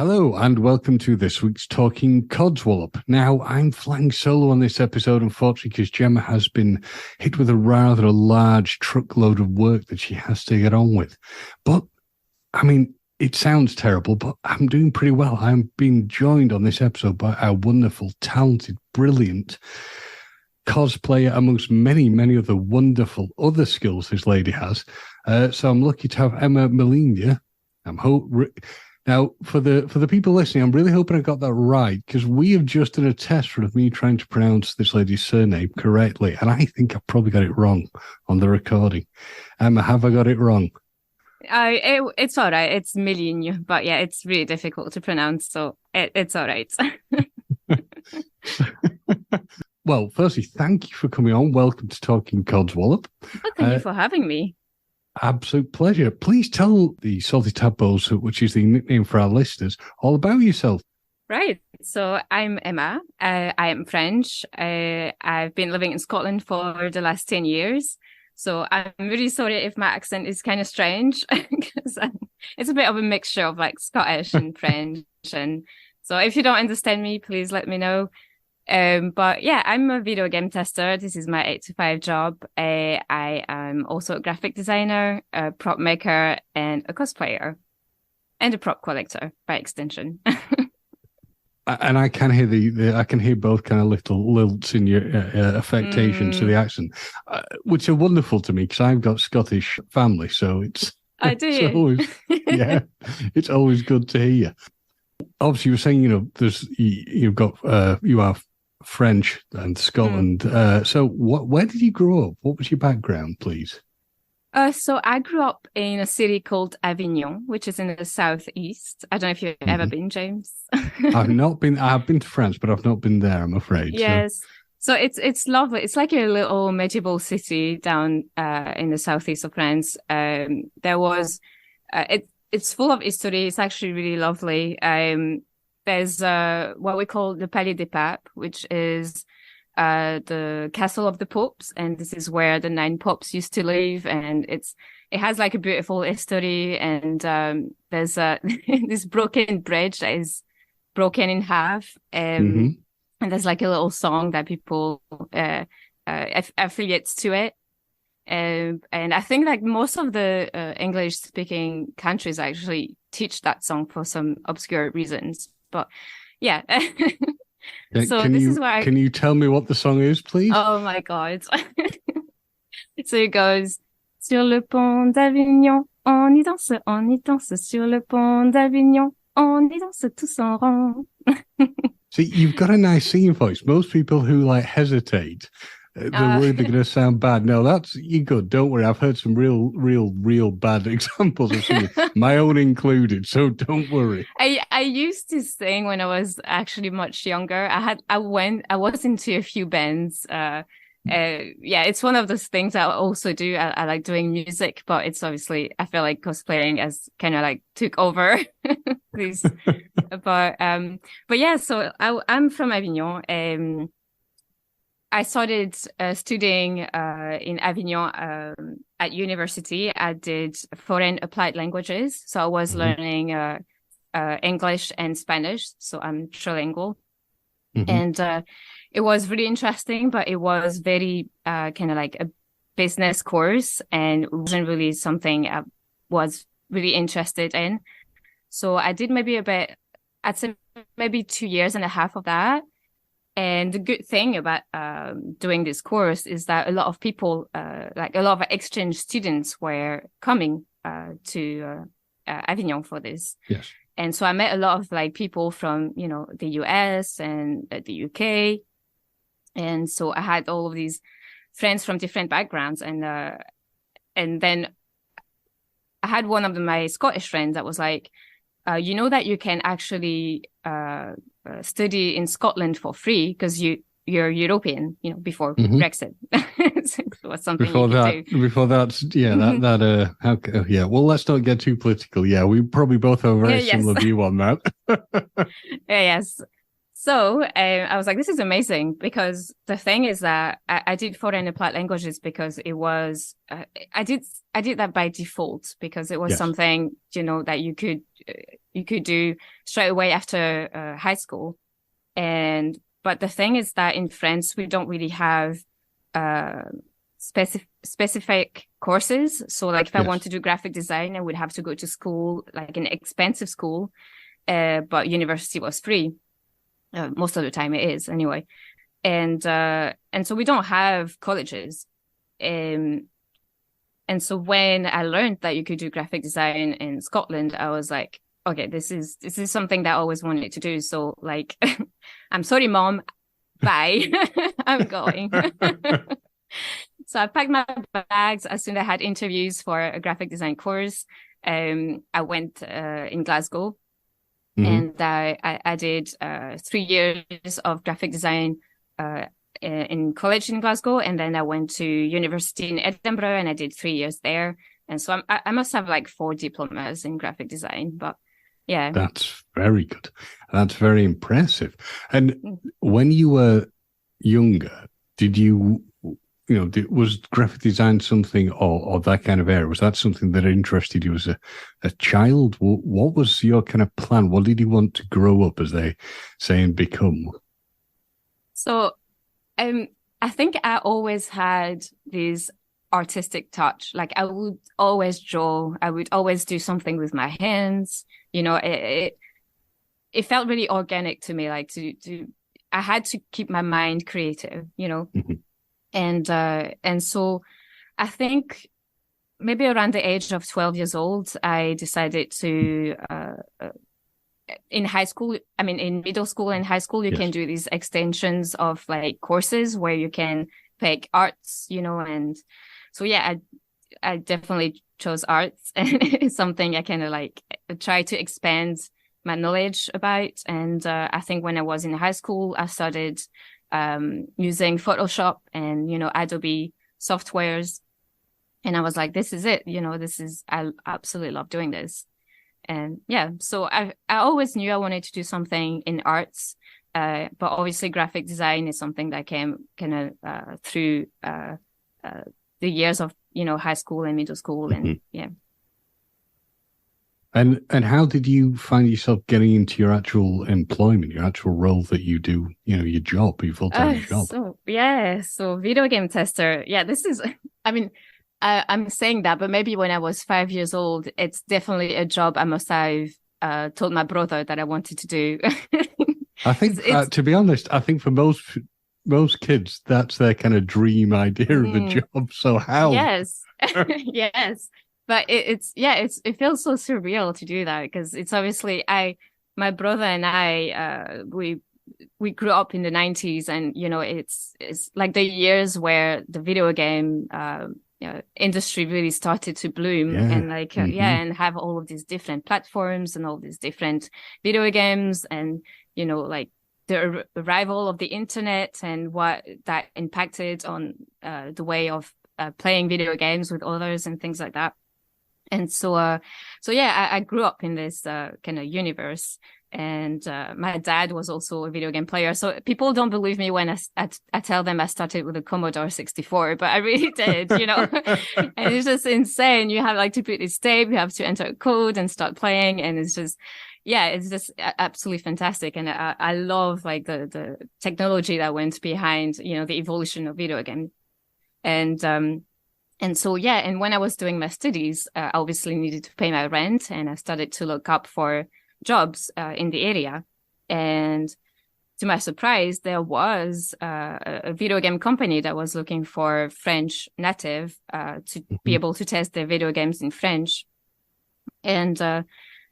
Hello and welcome to this week's Talking Codswallop. Now, I'm flying solo on this episode, unfortunately, because Gemma has been hit with a rather large truckload of work that she has to get on with. But, I mean, it sounds terrible, but I'm doing pretty well. I'm being joined on this episode by our wonderful, talented, brilliant cosplayer, amongst many, many other wonderful other skills this lady has. So I'm lucky to have Emma Meligne. Now, for the people listening, I'm really hoping I got that right, because we have just done a test run of me trying to pronounce this lady's surname correctly, and I think I probably got it wrong on the recording. Emma, have I got it wrong? It's all right. It's Meligne, but yeah, it's really difficult to pronounce, so it's all right. Well, firstly, thank you for coming on. Welcome to Talking Codswallop. Well, thank you for having me. Absolute pleasure. Please tell the Salty Tadpoles, which is the nickname for our listeners, all about yourself. Right. So I'm Emma. I am French. I've been living in Scotland for the last 10 years. So I'm really sorry if my accent is kind of strange, because it's a bit of a mixture of like Scottish and French. And so if you don't understand me, please let me know. But yeah, I'm a video game tester. This is my 8 to 5 job. I am also a graphic designer, a prop maker, and a cosplayer, and a prop collector by extension. And I can hear I can hear both kind of little lilts in your affectations to the accent, which are wonderful to me because I've got Scottish family, so it's always, yeah, it's always good to hear you. Obviously, you were saying, you are French and Scotland. So where did you grow up? What was your background, please? So I grew up in a city called Avignon, which is in the southeast. I don't know if you've ever been, James. I've not been. I've been to France, but I've not been there, I'm afraid. Yes. So it's lovely. It's like a little medieval city down in the southeast of France. It's full of history. It's actually really lovely. There's what we call the Palais des Papes, which is the castle of the popes, and this is where the 9 popes used to live. And it has like a beautiful history. And there's this broken bridge that is broken in half, and there's like a little song that people affiliates to it. And I think like most of the English speaking countries actually teach that song for some obscure reasons. But yeah. So can you tell me what the song is, please? Oh my God. So it goes, Sur le pont d'Avignon, on y danse sur le pont d'Avignon, on y danse tous en rond. See, you've got a nice singing voice. Most people who like hesitate, they're worried they're going to sound bad. No, you're good. Don't worry. I've heard some real bad examples of singing, my own included. So don't worry. I used to sing when I was actually much younger. I was into a few bands. It's one of those things I also do. I like doing music, but it's obviously, I feel like cosplaying has kind of like took over these. But yeah, so I'm from Avignon. I started studying in Avignon at university. I did foreign applied languages. So I was learning English and Spanish. So I'm trilingual. And it was really interesting, but it was very kind of like a business course, and it wasn't really something I was really interested in. So I did I'd say maybe 2.5 years of that. And the good thing about doing this course is that a lot of people, like a lot of exchange students, were coming to Avignon for this. Yes. And so I met a lot of like people from, the US and the UK. And so I had all of these friends from different backgrounds. And then I had one of my Scottish friends that was like, that you can actually study in Scotland for free because you're European, before Brexit. So it was something before that, yeah. Well, let's not get too political. Yeah, we probably both have a very similar view on that. Yes. So I was like, this is amazing, because the thing is that I did foreign applied languages because it was I did that by default, because it was Yes. something, that you could do straight away after high school. But the thing is that in France we don't really have specific courses. So like if I want to do graphic design, I would have to go to school, like an expensive school, but university was free. Most of the time it is anyway. And so we don't have colleges. And so when I learned that you could do graphic design in Scotland, I was like, okay, this is something that I always wanted to do. So like, I'm sorry, Mom, bye. I'm going. So I packed my bags as soon as I had interviews for a graphic design course. I went in Glasgow. And I did 3 years of graphic design in college in Glasgow. And then I went to university in Edinburgh and I did 3 years there. And so I must have like 4 diplomas in graphic design. But yeah. That's very good. That's very impressive. And when you were younger, did you... was graphic design something, or that kind of area, was that something that interested you as a child? What was your kind of plan? What did you want to grow up, as they say, and become? So I think I always had this artistic touch. Like I would always draw. I would always do something with my hands. It felt really organic to me. Like I had to keep my mind creative, And so I think maybe around the age of 12 years old, I decided to, in middle school and high school, you can do these extensions of like courses where you can pick arts, and so, yeah, I definitely chose arts, and it's something I kind of like try to expand my knowledge about. And I think when I was in high school, I started using Photoshop and, Adobe softwares. And I was like, this is it, I absolutely love doing this. And yeah, so I always knew I wanted to do something in arts. But obviously graphic design is something that came kind of through the years of, high school and middle school. And yeah. And how did you find yourself getting into your actual employment, your actual role that you do, your job, your full-time job? So video game tester. Yeah, this is, I'm saying that, but maybe when I was 5 years old, it's definitely a job I must have told my brother that I wanted to do. I think, to be honest, I think for most kids, that's their kind of dream idea of a job. So how? Yes, yes. But it feels so surreal to do that, because it's obviously my brother and I we grew up in the 90s, and it's like the years where the video game industry really started to bloom, and like and have all of these different platforms and all these different video games, and like the arrival of the internet and what that impacted on the way of playing video games with others and things like that. And so I grew up in this kind of universe, and my dad was also a video game player. So people don't believe me when I tell them I started with a Commodore 64, but I really did, And it's just insane. You have like to put this tape, you have to enter a code and start playing, and it's just absolutely fantastic. And I love like the technology that went behind, the evolution of video game. And so, and when I was doing my studies, I obviously needed to pay my rent, and I started to look up for jobs in the area. And to my surprise, there was a video game company that was looking for French native to be able to test their video games in French. And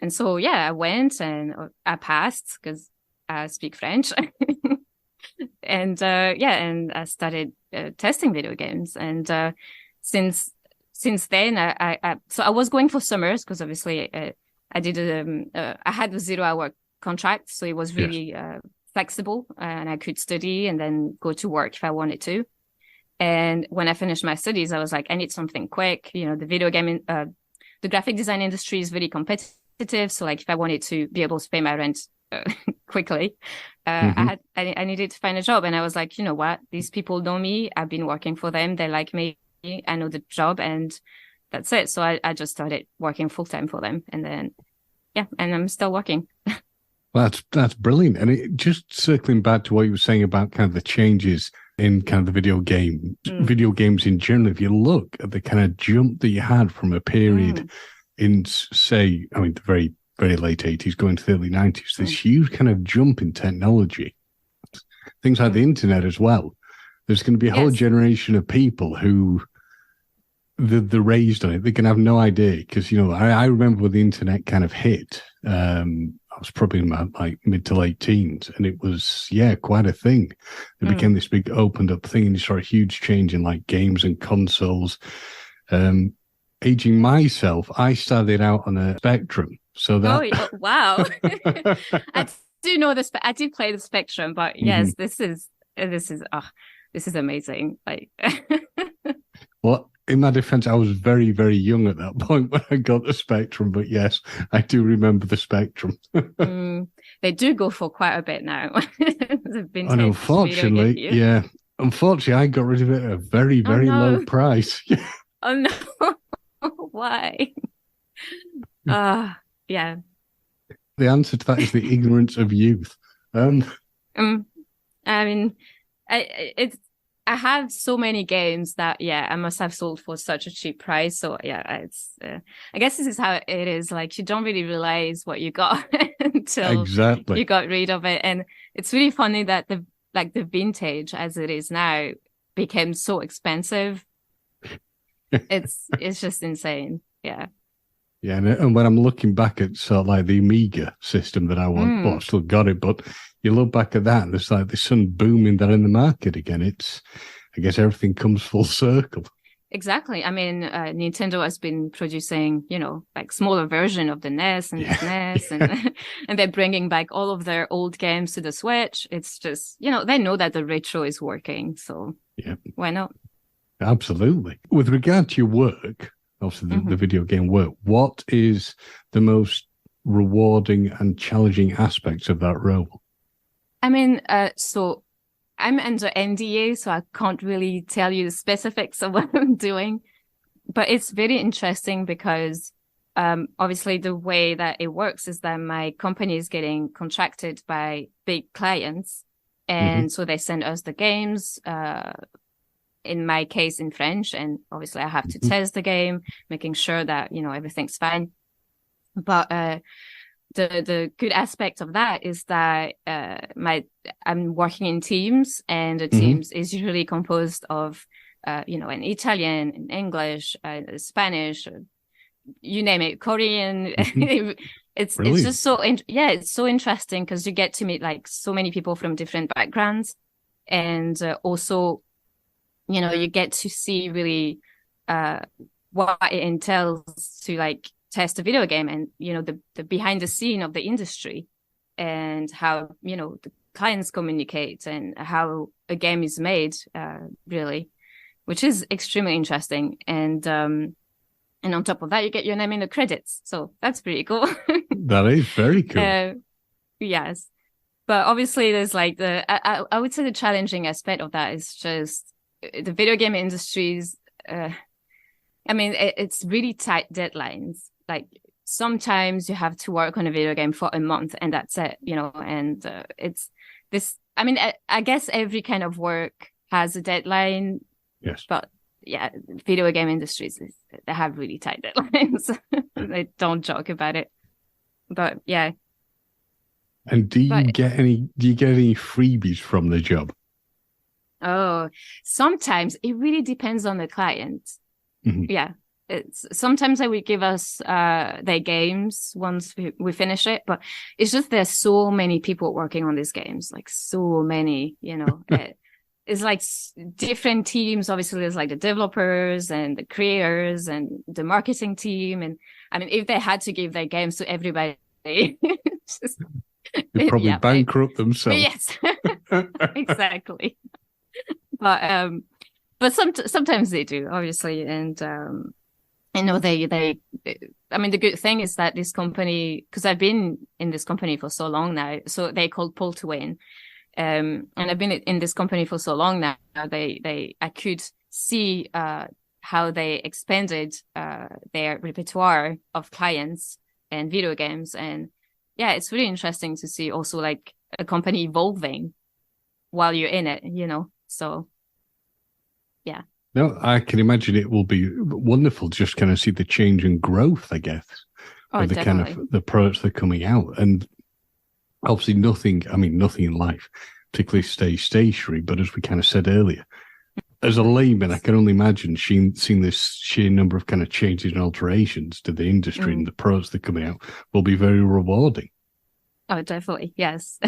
so, I went and I passed because I speak French. And and I started testing video games. And since then, so I was going for summers because obviously I did I had a 0-hour contract, so it was really flexible, and I could study and then go to work if I wanted to. And when I finished my studies, I was like, I need something quick. The video game, the graphic design industry is really competitive. So like if I wanted to be able to pay my rent quickly. I needed to find a job, and I was like, you know what? These people know me. I've been working for them. They like me. I know the job, and that's it. So I just started working full time for them, and then and I'm still working. That's brilliant. And it, just circling back to what you were saying about kind of the changes in kind of the video games in general, if you look at the kind of jump that you had from a period in, say, I mean, the very, very late 80s going to the early 90s, this huge kind of jump in technology, things like the internet as well. There's going to be a whole generation of people who they're raised on it. They can have no idea because, you know, I remember when the internet kind of hit, I was probably in my like mid to late teens, and it was quite a thing. It became this big opened up thing, and you saw a huge change in like games and consoles. Aging myself, I started out on a Spectrum, so that wow. I do know this, I did play the Spectrum, but yes, this is amazing. Like, well, in my defense, I was very, very young at that point when I got the Spectrum, but yes, I do remember the Spectrum. They do go for quite a bit now. And unfortunately, I got rid of it at a very, very low price. Oh no. Why? Yeah. The answer to that is the ignorance of youth. I mean, I have so many games that I must have sold for such a cheap price. So it's I guess this is how it is. Like, you don't really realize what you got until you got rid of it. And it's really funny that the vintage as it is now became so expensive. It's just insane. Yeah. Yeah, and when I'm looking back at sort of like the Amiga system that I want, well, I still got it, but you look back at that and there's like this sudden booming that in the market again. I guess everything comes full circle. Exactly. I mean, Nintendo has been producing, you know, like smaller version of the NES and the SNES, and they're bringing back all of their old games to the Switch. It's just, you know, they know that the retro is working, so why not? Absolutely. With regard to your work, obviously the video game work, what is the most rewarding and challenging aspects of that role? I mean, so I'm under NDA, so I can't really tell you the specifics of what I'm doing, but it's very interesting because obviously the way that it works is that my company is getting contracted by big clients, and so they send us the games, in my case in French, and obviously I have to test the game, making sure that, you know, everything's fine. But the good aspect of that is that I'm working in teams, and the teams is usually composed of you know, an Italian, an English, Spanish, you name it, Korean. It's just so it's so interesting because you get to meet like so many people from different backgrounds, and also, you know, you get to see really what it entails to like test a video game, and, you know, the behind the scene of the industry, and how, you know, the clients communicate and how a game is made, really, which is extremely interesting. And on top of that, you get your name in the credits. So that's pretty cool. That is very cool. Yes. But obviously there's like I would say the challenging aspect of that is just the video game industries. I mean, it's really tight deadlines. Like, sometimes you have to work on a video game for a month and that's it, you know, and it's this, I mean, I guess every kind of work has a deadline. Yes. But video game industries, they have really tight deadlines. They don't joke about it. But yeah. And do you get any freebies from the job? Oh, sometimes it really depends on the client. Yeah. Sometimes they would give us their games once we finish it, but it's just there's so many people working on these games, like so many, you know. It's like different teams. Obviously, there's like the developers and the creators and the marketing team, and I mean, if they had to give their games to everybody, they'd probably bankrupt themselves. Yes, exactly. But sometimes they do, obviously, and I know I mean, the good thing is that this company, because I've been in this company for so long now, so they called Pull to Win. And I've been in this company for so long now. I could see how they expanded their repertoire of clients and video games. And yeah, it's really interesting to see also like a company evolving while you're in it, you know? So yeah. No, I can imagine it will be wonderful to just kind of see the change and growth, I guess, Oh, of the definitely. kind of the products that are coming out. And obviously nothing in life particularly stays stationary, but as we kind of said earlier, as a layman, I can only imagine seeing this sheer number of kind of changes and alterations to the industry and the products that are coming out will be very rewarding. Oh, definitely. Yes.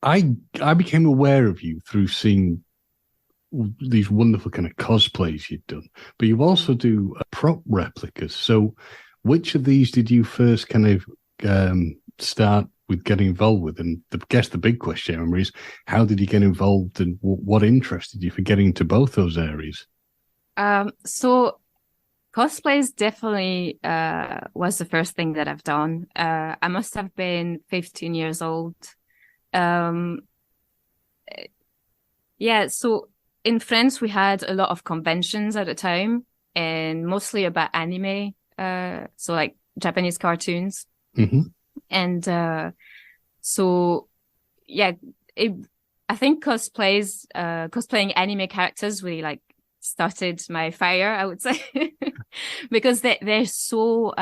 I became aware of you through seeing these wonderful kind of cosplays you've done, but you also do prop replicas. So which of these did you first kind of start with getting involved with? And I guess the big question, Emma, is how did you get involved and what interested you for getting into both those areas? So cosplays definitely was the first thing that I've done. I must have been 15 years old. Um, yeah, so in France, we had a lot of conventions at the time, and mostly about anime, so like Japanese cartoons. Mm-hmm. And so, yeah, I think cosplaying anime characters really like started my fire, I would say, because they're so,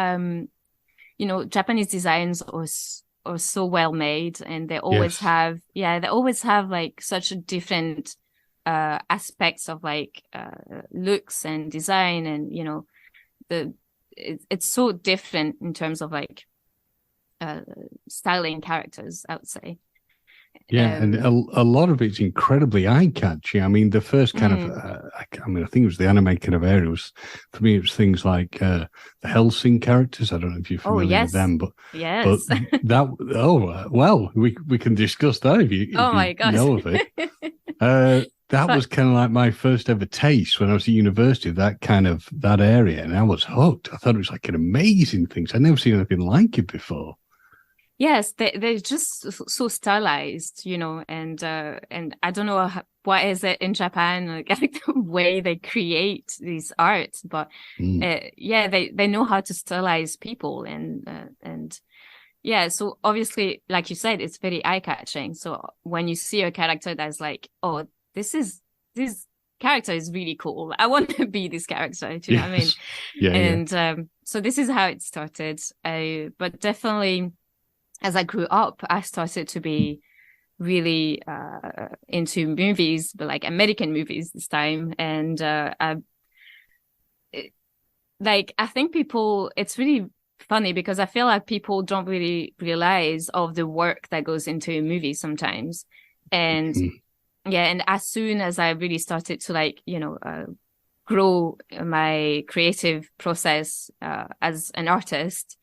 Japanese designs are so well made, and they always Yes. have like such a different aspects of like looks and design, and it's so different in terms of like styling characters, I would say. Yeah, and a lot of it's incredibly eye-catching. I mean, the first kind of, I think it was the anime kind of area. For me, it was things like the Hellsing characters. I don't know if you're familiar with them, but yes, well, we can discuss that if you my God, know of it. That was kind of like my first ever taste when I was at university, that area, and I was hooked. I thought it was like an amazing thing. I'd never seen anything like it before. Yes, they're just so stylized, and I don't know what is it in Japan, like the way they create these arts, but they know how to stylize people, and yeah, so obviously, like you said, it's very eye-catching. So when you see a character that's like, oh, this character is really cool. I want to be this character. Do you know what I mean? Yeah. And so this is how it started. But definitely, as I grew up, I started to be really into movies, but like American movies this time. And I think it's really funny because I feel like people don't really realize of the work that goes into a movie sometimes. And yeah, and as soon as I really started to grow my creative process as an artist,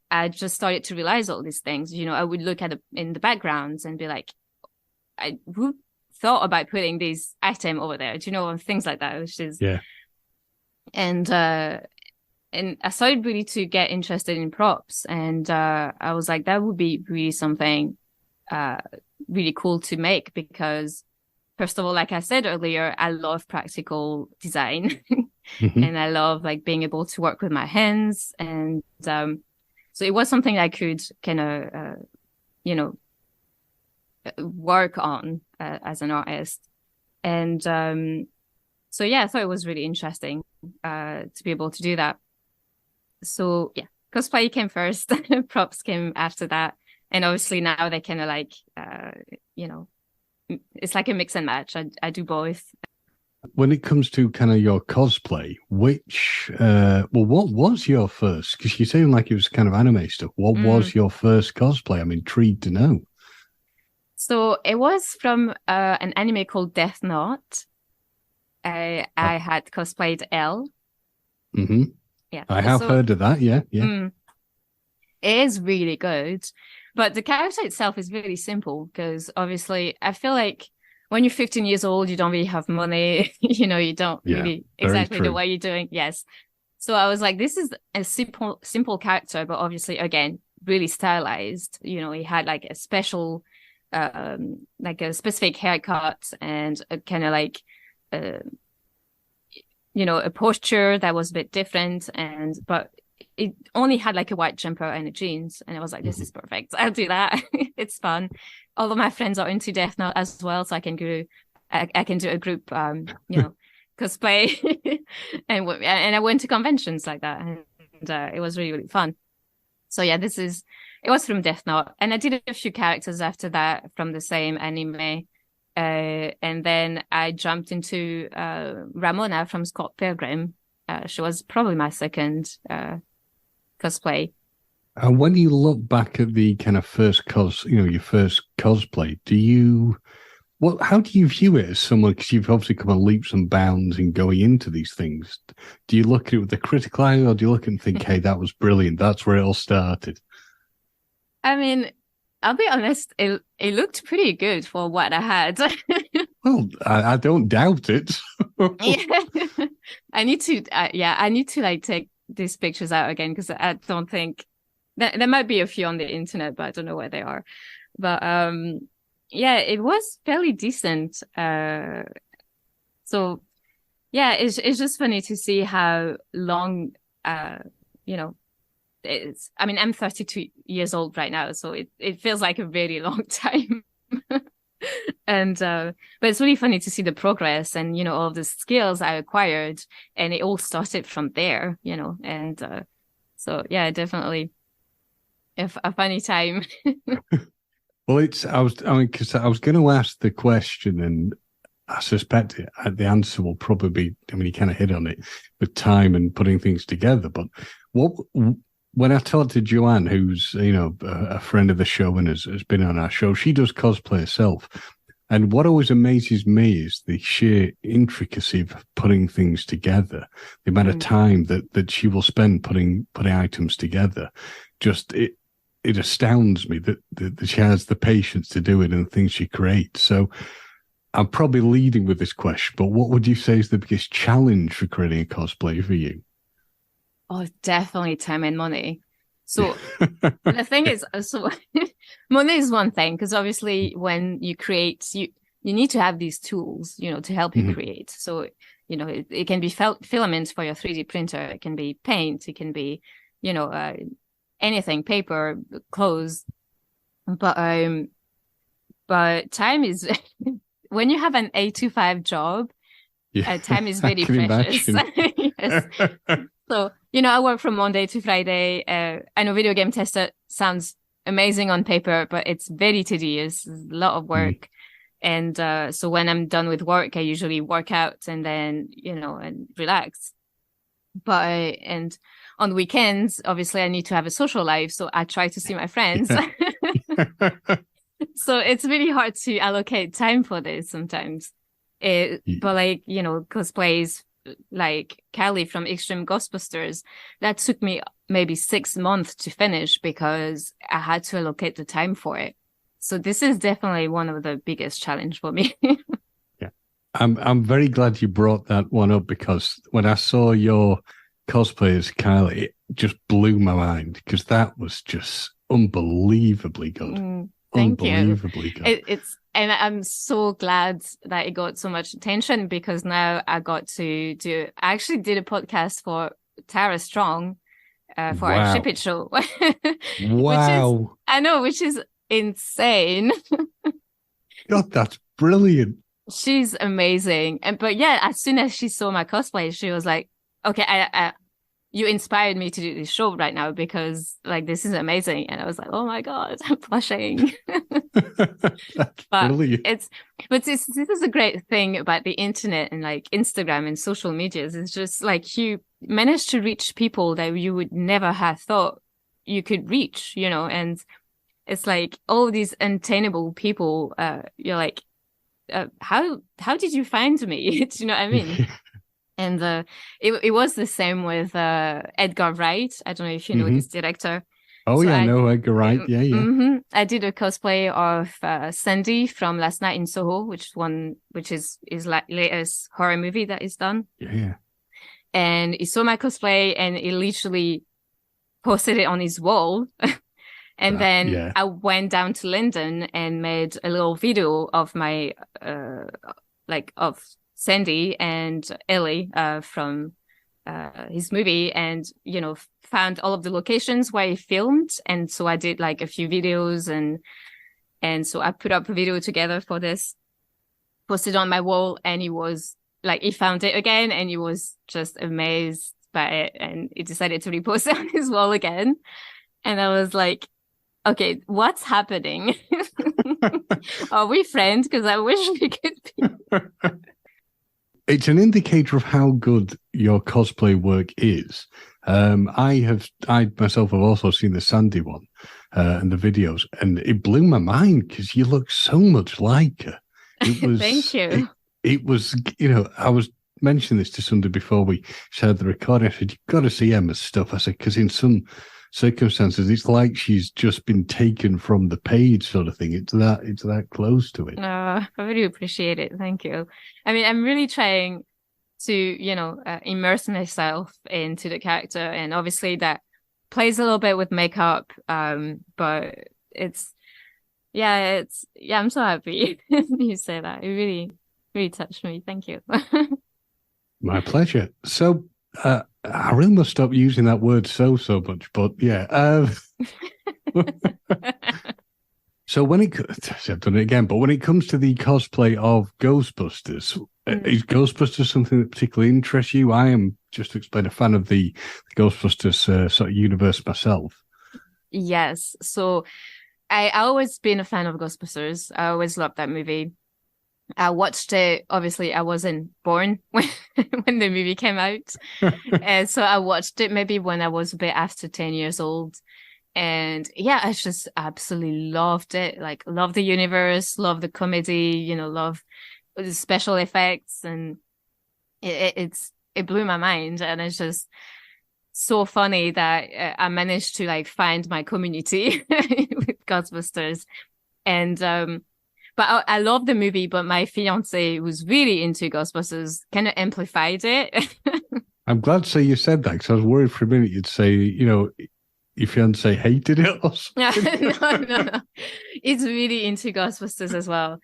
I just started to realize all these things. I would look at in the backgrounds and be like, who thought about putting this item over there? Do you know, things like that, which is and I started really to get interested in props, and I was like, that would be really something really cool to make, because first of all, like I said earlier, I love practical design and I love like being able to work with my hands, and so it was something I could kind of work on as an artist. And so yeah, I thought it was really interesting to be able to do that. So yeah, cosplay came first, props came after that. And obviously now they kind of like, it's like a mix and match. I do both. When it comes to kind of your cosplay, what was your first? Because you seem like it was kind of anime stuff. What was your first cosplay? I'm intrigued to know. So it was from an anime called Death Note. I had cosplayed Elle. Mm-hmm. Yeah, I have heard of that. Yeah. It is really good, but the character itself is really simple, because obviously I feel like when you're 15 years old, you don't really have money. You don't really exactly know what you're doing. Yes. So I was like, this is a simple character, but obviously, again, really stylized. He had like a special, like a specific haircut and a kind of like, uh, a posture that was a bit different. But it only had like a white jumper and a jeans. And I was like, this is perfect. I'll do that. It's fun. All of my friends are into Death Note as well. So I can do a group, cosplay. and I went to conventions like that. And it was really, really fun. So yeah, it was from Death Note. And I did a few characters after that from the same anime. And then I jumped into Ramona from Scott Pilgrim. She was probably my second cosplay. And when you look back at the kind of first your first cosplay, how do you view it as someone, because you've obviously come on leaps and bounds in going into these things? Do you look at it with a critical eye, or do you look and think, hey, that was brilliant, that's where it all started? I mean, I'll be honest, it looked pretty good for what I had. Well, I don't doubt it. Yeah. I need to like take these pictures out again, because I don't think there might be a few on the internet, but I don't know where they are. But yeah, it was fairly decent. So yeah, it's just funny to see how long it's. I mean, I'm 32 years old right now, so it feels like a very long time. And but it's really funny to see the progress and all of the skills I acquired, and it all started from there, and so yeah, definitely a funny time. Well, because I was going to ask the question, and I suspect the answer will probably be, you kind of hit on it with time and putting things together. But when I talked to Joanne, who's, a friend of the show and has been on our show, she does cosplay herself. And what always amazes me is the sheer intricacy of putting things together, the amount of time that she will spend putting items together. Just it astounds me that she has the patience to do it and the things she creates. So I'm probably leading with this question, but what would you say is the biggest challenge for creating a cosplay for you? Oh, definitely time and money. So the thing is, money is one thing, because obviously when you create, you need to have these tools, to help you create. So, it can be filaments for your 3D printer. It can be paint. It can be, anything, paper, clothes. But time is when you have an 8 to 5 job, time is very precious. Yes. So, I work from Monday to Friday. I know video game tester sounds amazing on paper, but it's very tedious. It's a lot of work. And so when I'm done with work, I usually work out and then, and relax. And on weekends, obviously, I need to have a social life. So I try to see my friends. So it's really hard to allocate time for this sometimes. But cosplays like Callie from Extreme Ghostbusters, that took me maybe 6 months to finish because I had to allocate the time for it. So this is definitely one of the biggest challenge for me. Yeah, I'm very glad you brought that one up, because when I saw your cosplay as Kylie, it just blew my mind, because that was just unbelievably good. Thank you. Good. And I'm so glad that it got so much attention, because now I actually did a podcast for Tara Strong for our Ship It show. Wow. Which is insane. God, that's brilliant. She's amazing. But yeah, as soon as she saw my cosplay, she was like, okay, you inspired me to do this show right now, because like this is amazing. And I was like, oh my God, I'm blushing. That's brilliant. This is a great thing about the internet and like Instagram and social medias. It's just like you manage to reach people that you would never have thought you could reach, and it's like all these unattainable people. You're like, how did you find me? Do you know what I mean? And it was the same with Edgar Wright. I don't know if you know this director. Oh, so yeah, I know Edgar Wright. Yeah. I did a cosplay of Sandy from Last Night in Soho, which is his latest horror movie that is done. Yeah. and he saw my cosplay and he literally posted it on his wall. And then I went down to London and made a little video of my of Sandy and Ellie from his movie, and found all of the locations where he filmed. And so I did like a few videos, and so I put up a video together for this, posted on my wall, and he was like, he found it again and he was just amazed by it, and he decided to repost it on his wall again. And I was like, okay, what's happening? Are we friends? Because I wish we could be. It's an indicator of how good your cosplay work is. I myself have also seen the Sandy one and the videos, and it blew my mind because you look so much like her. It was, Thank you. It was, I was mentioning this to somebody before we started the recording. I said, you've got to see Emma's stuff. I said, because in some circumstances, it's like she's just been taken from the page, sort of thing. It's that close to it. I really appreciate it. Thank you. I mean, I'm really trying to, immerse myself into the character, and obviously that plays a little bit with makeup. But I'm so happy you say that. It really, really touched me. Thank you. My pleasure. So, I really must stop using that word so much, but yeah. So I've done it again, but when it comes to the cosplay of Ghostbusters, is Ghostbusters something that particularly interests you? I am, just to explain, a fan of the Ghostbusters sort of universe myself. Yes. So I always been a fan of Ghostbusters. I always loved that movie. I watched it. Obviously, I wasn't born when the movie came out. And so I watched it maybe when I was a bit after 10 years old. And yeah, I just absolutely loved it. Like, love the universe, love the comedy, love the special effects. And it blew my mind. And it's just so funny that I managed to like find my community with Ghostbusters. And, but I love the movie, but my fiance was really into Ghostbusters, kind of amplified it. I'm glad to say you said that, because I was worried for a minute you'd say, your fiance hated it or something. No. It's really into Ghostbusters as well.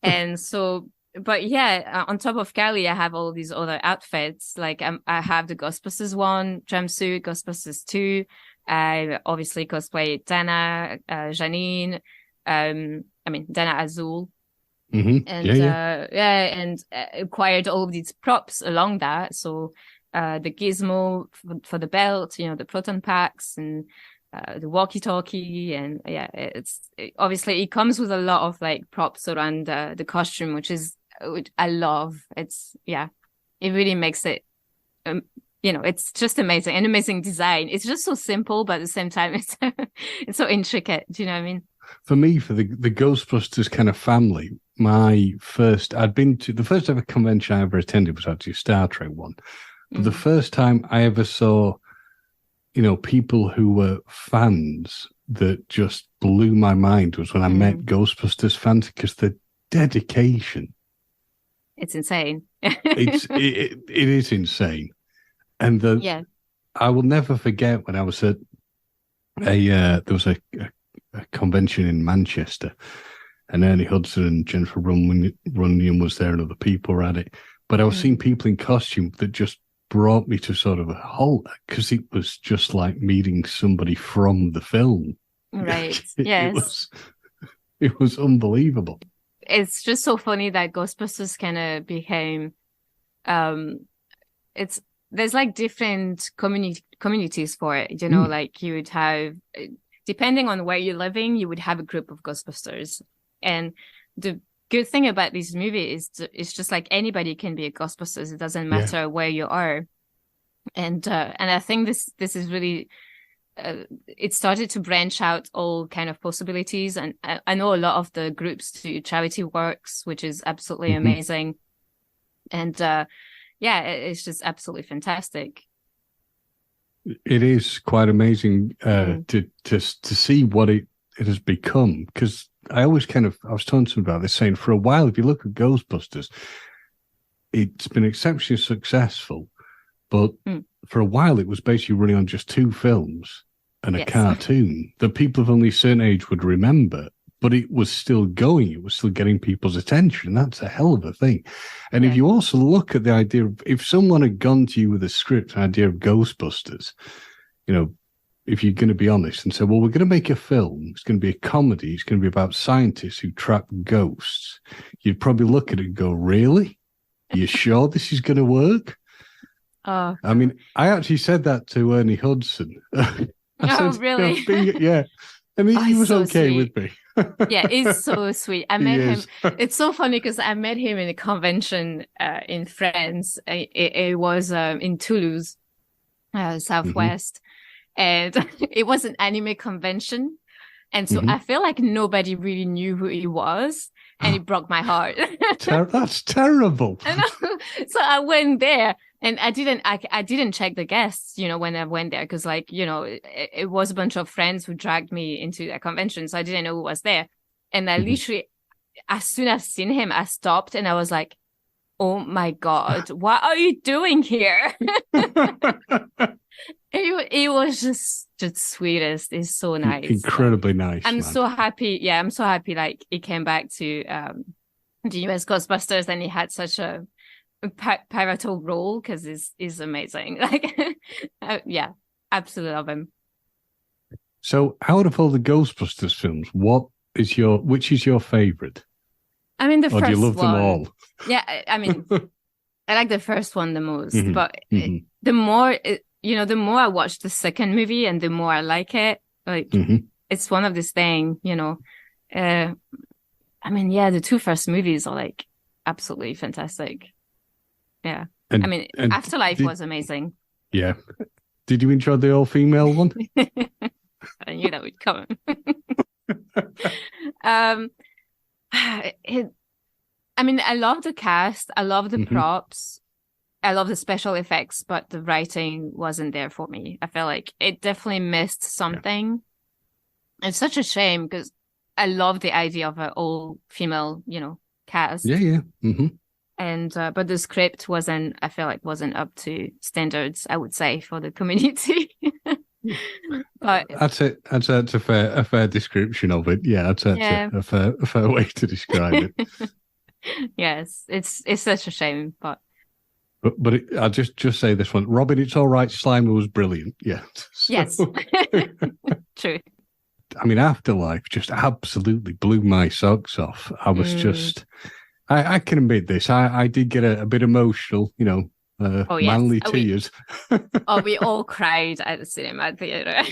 And so, but yeah, on top of Cali, I have all these other outfits. Like I have the Ghostbusters 1 jumpsuit, Ghostbusters 2. I obviously cosplay Dana, Janine, Dana Azul. Mm-hmm. And and acquired all of these props along that. So the gizmo for the belt, the proton packs, and the walkie-talkie, and obviously it comes with a lot of like props around the costume, which I love. It really makes it it's just amazing, an amazing design. It's just so simple, but at the same time it's it's so intricate. Do you know what I mean? For me, for the Ghostbusters kind of family, the first ever convention I ever attended was actually a Star Trek one. But the first time I ever saw, people who were fans that just blew my mind was when I met Ghostbusters fans, because the dedication. It's insane. It is insane. And I will never forget when I was at there was a convention in Manchester, and Ernie Hudson and Jennifer Runyon was there, and other people were at it. But I was seeing people in costume that just brought me to sort of a halt, because it was just like meeting somebody from the film. Right. Yes. It was unbelievable. It's just so funny that Ghostbusters kind of became, there's like different communities for it, like you would have, depending on where you're living, you would have a group of Ghostbusters. And the good thing about this movie is it's just like anybody can be a Ghostbusters. It doesn't matter where you are. And I think this is really, it started to branch out all kind of possibilities. And I know a lot of the groups do charity works, which is absolutely amazing. And it's just absolutely fantastic. It is quite amazing to see what it has become, because I was talking to them about this, saying for a while, if you look at Ghostbusters, it's been exceptionally successful, But for a while, it was basically running on just 2 films and a cartoon that people of only a certain age would remember. But it was still going. It was still getting people's attention. That's a hell of a thing. And if you also look at the idea of, if someone had gone to you with a script, an idea of Ghostbusters, you know, if you're going to be honest and say, well, we're going to make a film, it's going to be a comedy, it's going to be about scientists who trap ghosts, you'd probably look at it and go, really? Are you sure this is going to work? Oh, I mean, I actually said that to Ernie Hudson. Oh, really? Yeah. And he was so okay sweet. with me. Yeah, he's so sweet. I met him. is. It's so funny because I met him in a convention in France. It was in Toulouse, Southwest, and it was an anime convention. And so I feel like nobody really knew who he was, and it broke my heart. That's terrible. I know. So I went there. And I didn't check the guests, you know, when I went there, because, like, you know, it was a bunch of friends who dragged me into that convention, so I didn't know who was there. And I literally, as soon as I seen him, I stopped and I was like, "Oh my God, what are you doing here?" It was just sweetest. It's so nice. Incredibly nice. I'm so happy. Yeah, I'm so happy. Like, he came back to the US Ghostbusters, and he had such a pivotal role, because is amazing. Like, yeah, absolutely love him. So, out of all the Ghostbusters films, which is your favorite? I mean, the or first do you love one. them all? Yeah, I mean, I like the first one the most, but the more the more I watch the second movie, and the more I like it. Like, it's one of these things, you know. I mean, yeah, the 2 first movies are like absolutely fantastic. Yeah. I mean, Afterlife was amazing. Yeah. Did you enjoy the all-female one? I knew that would come. I mean, I love the cast. I love the props. I love the special effects, but the writing wasn't there for me. I feel like it definitely missed something. Yeah. It's such a shame, because I love the idea of an all-female, you know, cast. Yeah. And but the script wasn't up to standards, I would say, for the community. But that's a fair description of it. Yeah, that's a fair way to describe it. Yes, it's such a shame, but I'll just say this one, Robin. It's all right. Slimer was brilliant. Yeah. So, yes, true. I mean, Afterlife just absolutely blew my socks off. I was just. I can admit this. I did get a bit emotional, you know, manly tears. We all cried at the cinema theater.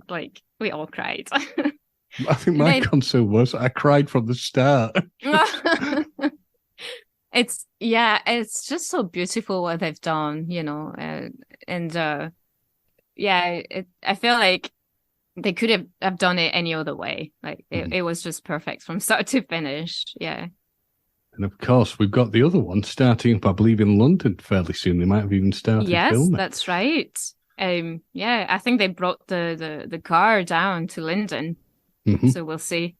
Like, we all cried. I think my concern was I cried from the start. It's just so beautiful what they've done, you know, I feel like they could have done it any other way. Like, it was just perfect from start to finish. Yeah. And of course, we've got the other one starting up, I believe, in London fairly soon. They might have even started filming. Yes, that's right. I think they brought the car down to London. So we'll see.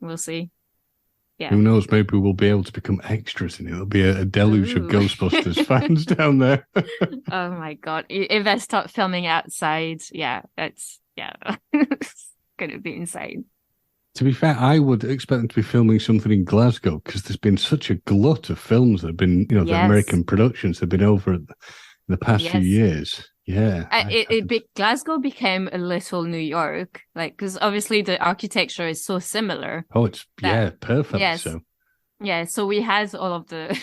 Yeah. Who knows? Maybe we'll be able to become extras in it. There'll be a deluge of Ghostbusters fans down there. Oh my God! If they start filming outside, it's going to be insane. To be fair, I would expect them to be filming something in Glasgow, because there's been such a glut of films that have been, you know, the American productions have been over in the past few years. Yeah. Glasgow became a little New York, like, because obviously the architecture is so similar. Oh, it's perfect. Yes. So. Yeah, so we had all of the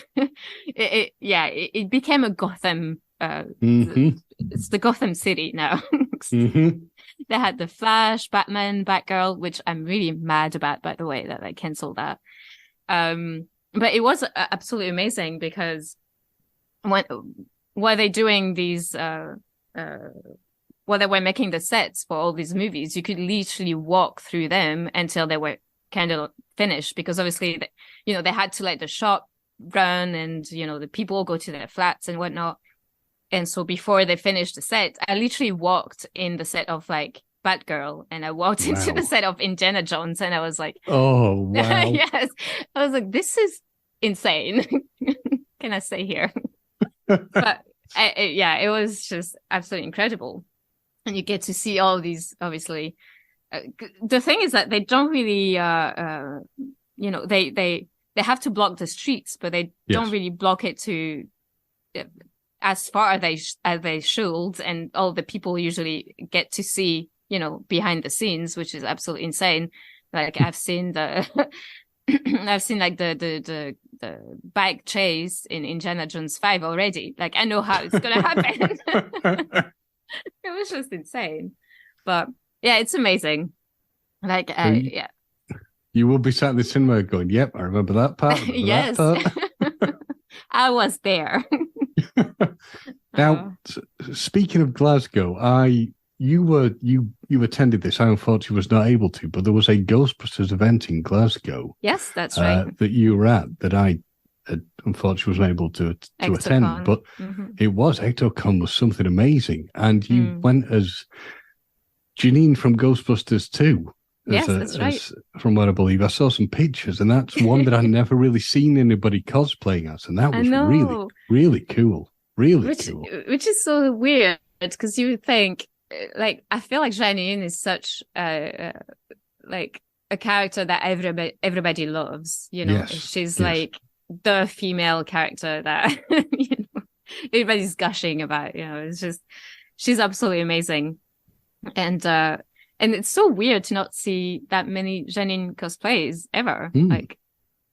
it became a Gotham it's the Gotham City now. They had the Flash, Batman, Batgirl, which I'm really mad about, by the way, that they canceled that. But it was absolutely amazing, because while they're doing these while they were making the sets for all these movies, you could literally walk through them until they were kind of finished, because obviously, you know, they had to let the shop run, and, you know, the people go to their flats and whatnot. And so before they finished the set, I literally walked in the set of, like, Batgirl, and I walked into the set of Indiana Jones, and I was like, oh, wow. Yes. I was like, this is insane. Can I stay here? But Yeah, it was just absolutely incredible. And you get to see all these, obviously. The thing is that they don't really, they have to block the streets, but they don't really block it to as far as they should. And all the people usually get to see, behind the scenes, which is absolutely insane. Like I've seen I've seen like the bike chase in Indiana Jones 5 already. Like I know how it's gonna happen. It was just insane. But yeah, it's amazing. Like yeah. You will be sat in the cinema going, "Yep, I remember that part." Yes. That part. I was there. Now, speaking of Glasgow, you attended this. I unfortunately was not able to, but there was a Ghostbusters event in Glasgow. Yes, that's right. That you were at that I unfortunately wasn't able to attend. But it was Ectocon was something amazing, and you went as Janine from Ghostbusters 2. Yes, that's right. From what I believe, I saw some pictures, and that's one that I've never really seen anybody cosplaying as, and that was really, really cool. Really cool. Which is so weird because you would think, like, I feel like Janine is such like a character that everybody loves. Yes, she's like the female character that everybody's gushing about. It's just she's absolutely amazing, and it's so weird to not see that many Janine cosplays ever. Like,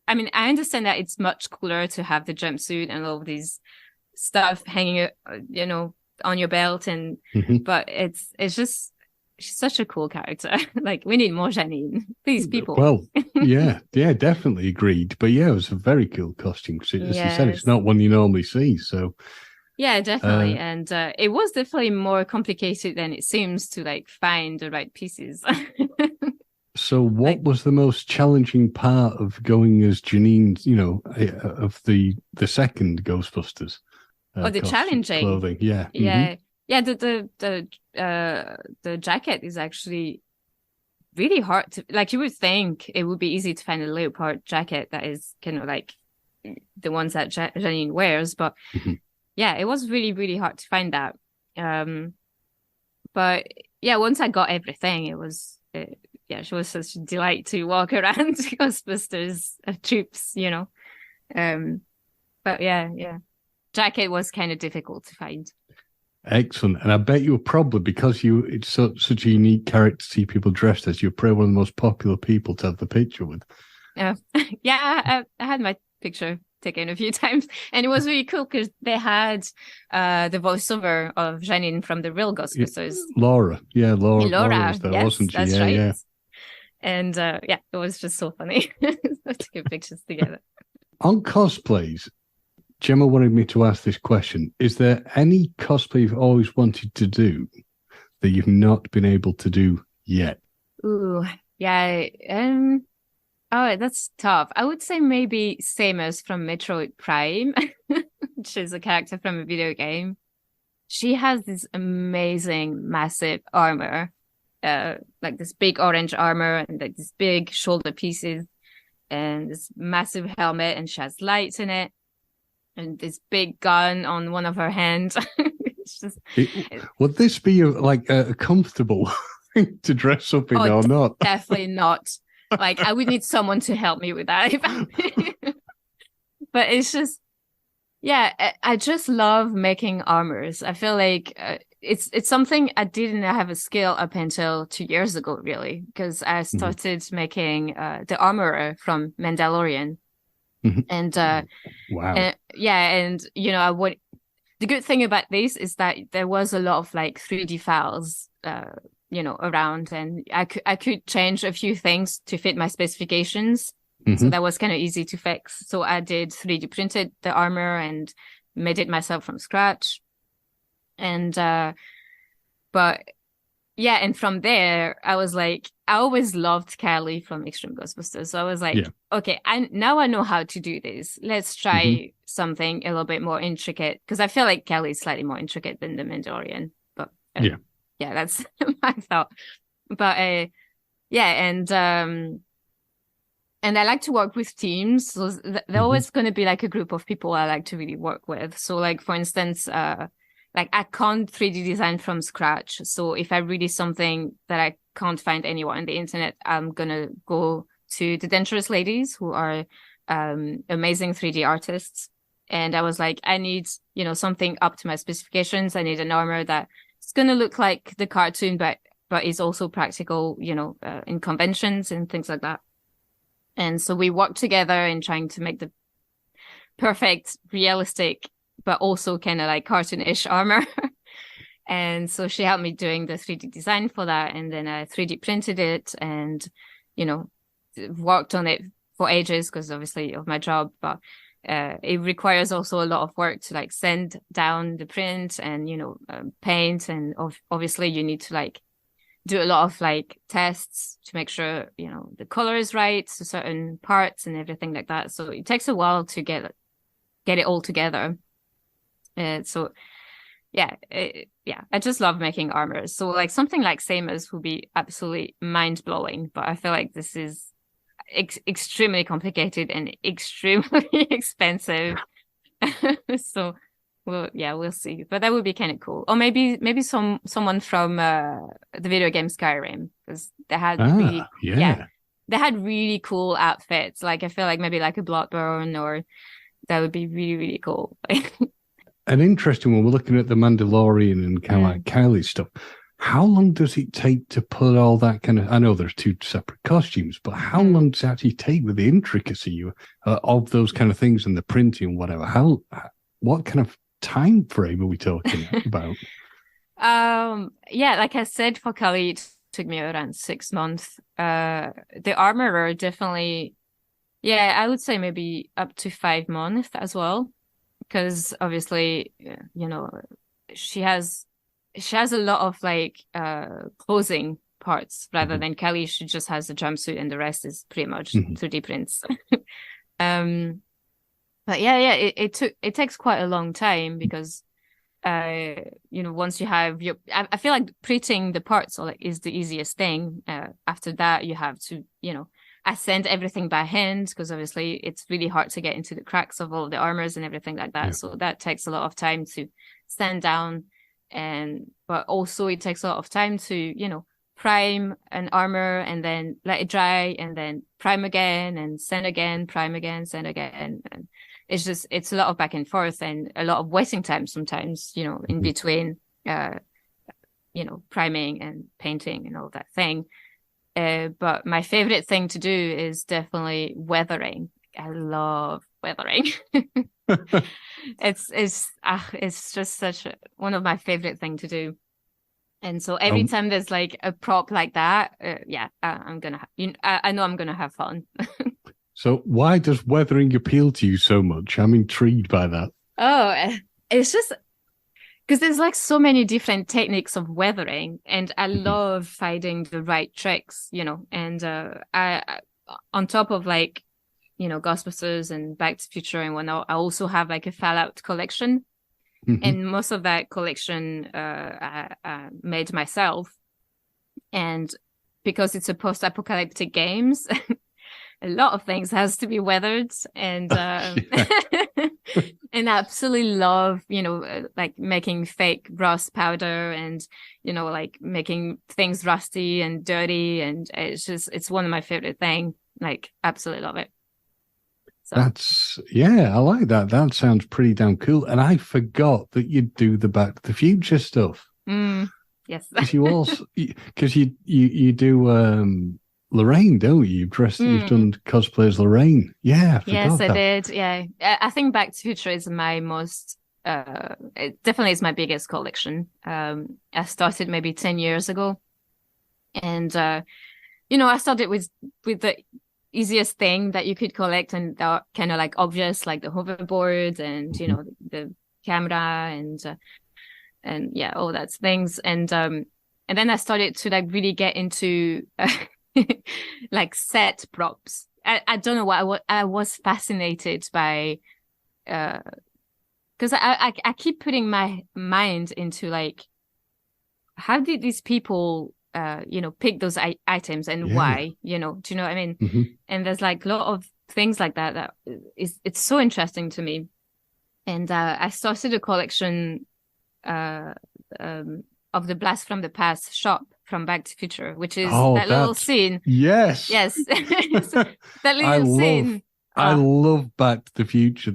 I mean, I understand that it's much cooler to have the jumpsuit and all of these stuff hanging, on your belt, and but it's just she's such a cool character. Like, we need more Janine, please, people. Well, yeah, definitely agreed. But yeah, it was a very cool costume because, as you said, it's not one you normally see. So. Yeah, definitely. And it was definitely more complicated than it seems to like find the right pieces. So what was the most challenging part of going as Janine, of the second Ghostbusters? The challenging clothing. Yeah. Yeah. Yeah, the jacket is actually really hard to, like, you would think it would be easy to find a leopard jacket that is kind of like the ones that Janine wears, but yeah, it was really, really hard to find that. But yeah, once I got everything, it was, she was such a delight to walk around Ghostbusters troops, But yeah. Jacket was kind of difficult to find. Excellent. And I bet you were probably, because it's such a unique character to see people dressed as, you're probably one of the most popular people to have the picture with. Yeah, I had my picture taken a few times, and it was really cool because they had the voiceover of Janine from the real Ghostbusters. Laura was there, yes, wasn't she? That's right. Yeah. And it was just so funny to get pictures together. On cosplays, Gemma wanted me to ask this question. Is there any cosplay you've always wanted to do that you've not been able to do yet? Ooh, yeah. Oh, that's tough. I would say maybe Samus from Metroid Prime, which is a character from a video game. She has this amazing, massive armor, like this big orange armor and like these big shoulder pieces and this massive helmet, and she has lights in it and this big gun on one of her hands. Would this be a comfortable thing to dress up in or not? Definitely not. Like, I would need someone to help me with that. But it's just, I just love making armors. I feel like it's something I didn't have a skill up until 2 years ago, really, because I started making the armorer from Mandalorian. And wow. And the good thing about this is that there was a lot of like 3D files around, and I could change a few things to fit my specifications. So that was kind of easy to fix. So I did 3D printed the armor and made it myself from scratch. And and from there I was like, I always loved Kelly from Extreme Ghostbusters. So I was like, okay, now I know how to do this. Let's try something a little bit more intricate, because I feel like Kelly is slightly more intricate than the Mandalorian. But that's my thought. But And I like to work with teams. So they're always going to be like a group of people I like to really work with. So like, for instance, like I can't 3D design from scratch. So if I really something that I can't find anywhere on the internet, I'm going to go to the Dangerous Ladies, who are amazing 3D artists. And I was like, I need, something up to my specifications. I need an armor that it's going to look like the cartoon, but is also practical, in conventions and things like that. And so we worked together in trying to make the perfect, realistic, but also kind of like cartoonish armor. And so she helped me doing the 3D design for that. And then I 3D printed it and, worked on it for ages because obviously of my job. But it requires also a lot of work to like send down the print and, paint. And obviously you need to like do a lot of like tests to make sure, the color is right to certain parts and everything like that. So it takes a while to get it all together. So yeah, I just love making armors. So like something like Samus would be absolutely mind blowing, but I feel like this is extremely complicated and extremely expensive. So we'll see. But that would be kind of cool. Or maybe someone from the video game Skyrim, because they had they had really cool outfits. Like I feel like maybe like a Bloodborne, or that would be really, really cool. An interesting one. We're looking at the Mandalorian and kind of like Kylie's stuff. How long does it take to put all that kind of? I know there's two separate costumes, but how long does it actually take with the intricacy of those kind of things and the printing and whatever? What kind of time frame are we talking about? Like I said, for Kylie, it took me around 6 months. The armorer definitely, I would say maybe up to 5 months as well, because obviously, she has a lot of like clothing parts rather than Kelly. She just has a jumpsuit and the rest is pretty much 3D prints. But it takes quite a long time because once you have I feel like printing the parts is the easiest thing. After that you have to assemble everything by hand, because obviously it's really hard to get into the cracks of all the armors and everything like that. So that takes a lot of time to sand down. But also it takes a lot of time to, prime an armor and then let it dry and then prime again and sand again, prime again, sand again. And it's a lot of back and forth and a lot of waiting time sometimes, in between, priming and painting and all that thing. But my favorite thing to do is definitely weathering. I love weathering. It's just such one of my favorite thing to do. And so every time there's like a prop like that, I'm gonna I know I'm gonna have fun. So why does weathering appeal to you so much? I'm intrigued by that. Oh, it's just because there's like so many different techniques of weathering, and I love finding the right tricks, and I on top of like Ghostbusters and Back to the Future and whatnot, I also have like a Fallout collection. And most of that collection I made myself. And because it's a post-apocalyptic games, a lot of things has to be weathered. And and I absolutely love, like making fake rust powder and, like making things rusty and dirty. And it's one of my favorite things. Like, absolutely love it. So. I like that. That sounds pretty damn cool. And I forgot that you do the Back to the Future stuff. Yes. Because you do Lorraine, don't you? You've done cosplay as Lorraine. Yeah, yes, I did. Yeah, I think Back to the Future is my most. It definitely is my biggest collection. I started maybe 10 years ago, and I started with the easiest thing that you could collect, and that kind of like obvious, like the hoverboard and the camera and all that things, and then I started to like really get into like set props. I don't know what I was fascinated by, because I keep putting my mind into like, how did these people pick those items and why, do you know what I mean? Mm-hmm. And there's like a lot of things like that it's so interesting to me. And I started a collection of the Blast from the Past shop from Back to Future, which is that little scene. Yes. So that little scene. I love Back to the Future,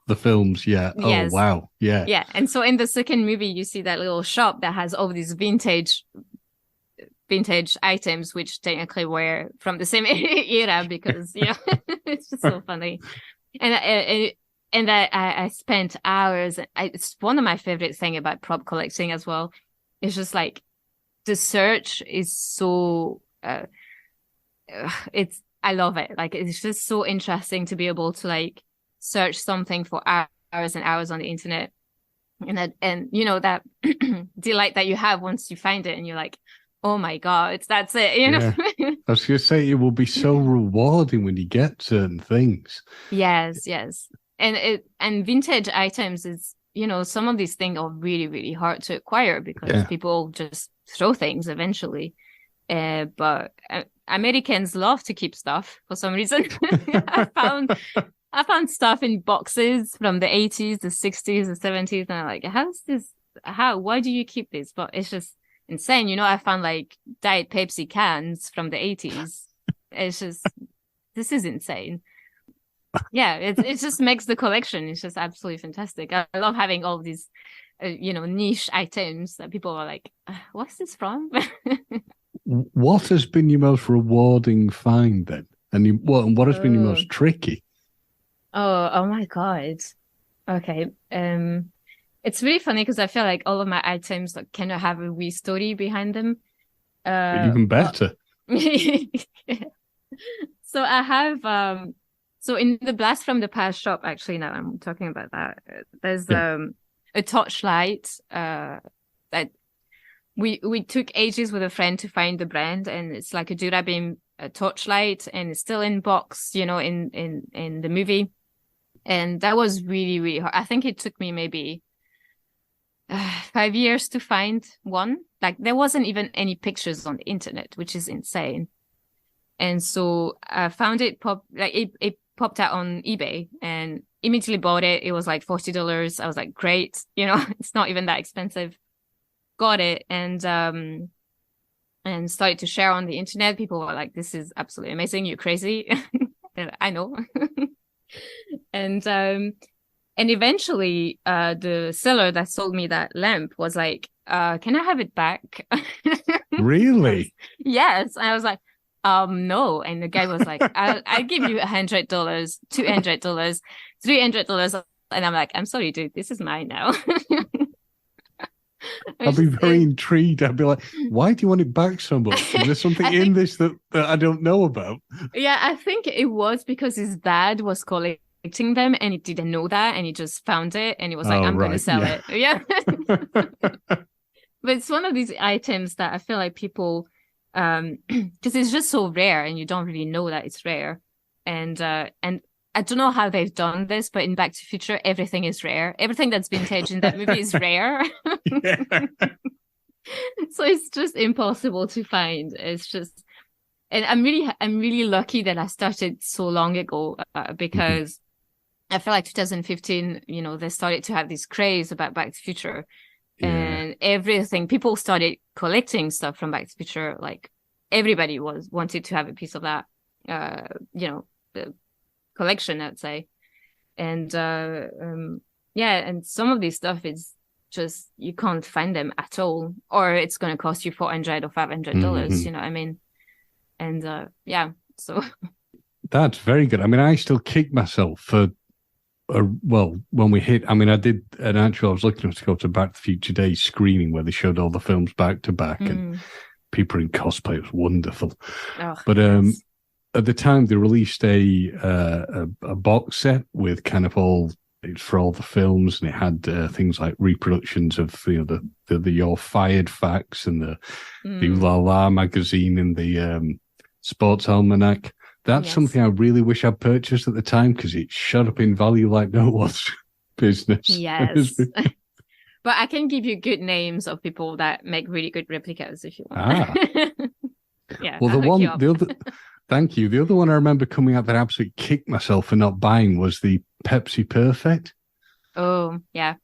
the films. Yeah. Yes. Oh, wow. Yeah. Yeah. And so in the second movie, you see that little shop that has all these vintage items, which technically were from the same era, because it's just so funny. And I spent hours. It's one of my favorite things about prop collecting as well. It's just like the search is so. I love it. Like, it's just so interesting to be able to like search something for hours and hours on the internet, and that delight that you have once you find it, and you're like, oh my God, that's it. Yeah. I was going to say, it will be so rewarding when you get certain things. Yes. And vintage items is, some of these things are really, really hard to acquire because people just throw things eventually. But Americans love to keep stuff for some reason. I found stuff in boxes from the 80s, the 60s, the 70s, and I'm like, why do you keep this? But it's just insane. I found like Diet Pepsi cans from the 80s. It's just, this is insane. Yeah, it just makes the collection. It's just absolutely fantastic. I love having all these, niche items that people are like, what's this from? What has been your most rewarding find then? And what has been your most tricky? Oh my God. Okay. It's really funny because I feel like all of my items kind of have a wee story behind them. Even better. So I have so in the Blast from the Past shop, actually, now I'm talking about that. There's a torchlight that we took ages with a friend to find the brand, and it's like a Durabim torchlight, and it's still in box, in the movie. And that was really, really hard. I think it took me maybe 5 years to find one. Like, there wasn't even any pictures on the internet, which is insane. And so I found it it popped out on eBay and immediately bought it. It was like $40. I was like, great, it's not even that expensive. Got it and started to share on the internet. People were like, this is absolutely amazing. You're crazy. I know. And eventually the seller that sold me that lamp was like, can I have it back? Really? Yes. I was like, no. And the guy was like, I'll give you $100, $200, $300. And I'm like, I'm sorry, dude, this is mine now. I'd be very intrigued. I'd be like, why do you want it back so much? Is there something in this that I don't know about? Yeah, I think it was because his dad was collecting them and he didn't know that, and he just found it and he was like, I'm going to sell it. Yeah. But it's one of these items that I feel like people, because it's just so rare and you don't really know that it's rare. And I don't know how they've done this, but in Back to the Future, everything is rare. Everything that's vintage in that movie is rare. So it's just impossible to find. It's just, and I'm really lucky that I started so long ago because I feel like 2015, they started to have this craze about Back to the Future, and everything. People started collecting stuff from Back to the Future. Like, everybody wanted to have a piece of that. The collection, I'd say. And and some of this stuff is just, you can't find them at all, or it's going to cost you $400 or $500. You know what I mean? And so that's very good. I mean, I still kick myself for when we hit, I mean, I was lucky enough to go to Back to the Future Day screening where they showed all the films back to back, and people in cosplay. It was wonderful. But at the time, they released a box set with kind of it's for all the films, and it had things like reproductions of the You're Fired facts and the La La magazine and the Sports Almanac. That's something I really wish I'd purchased at the time, because it shot up in value like no one's business. Yes. But I can give you good names of people that make really good replicas if you want. Ah. Yeah. Well, the other, thank you. The other one I remember coming out that I absolutely kicked myself for not buying was the Pepsi Perfect. Oh, yeah.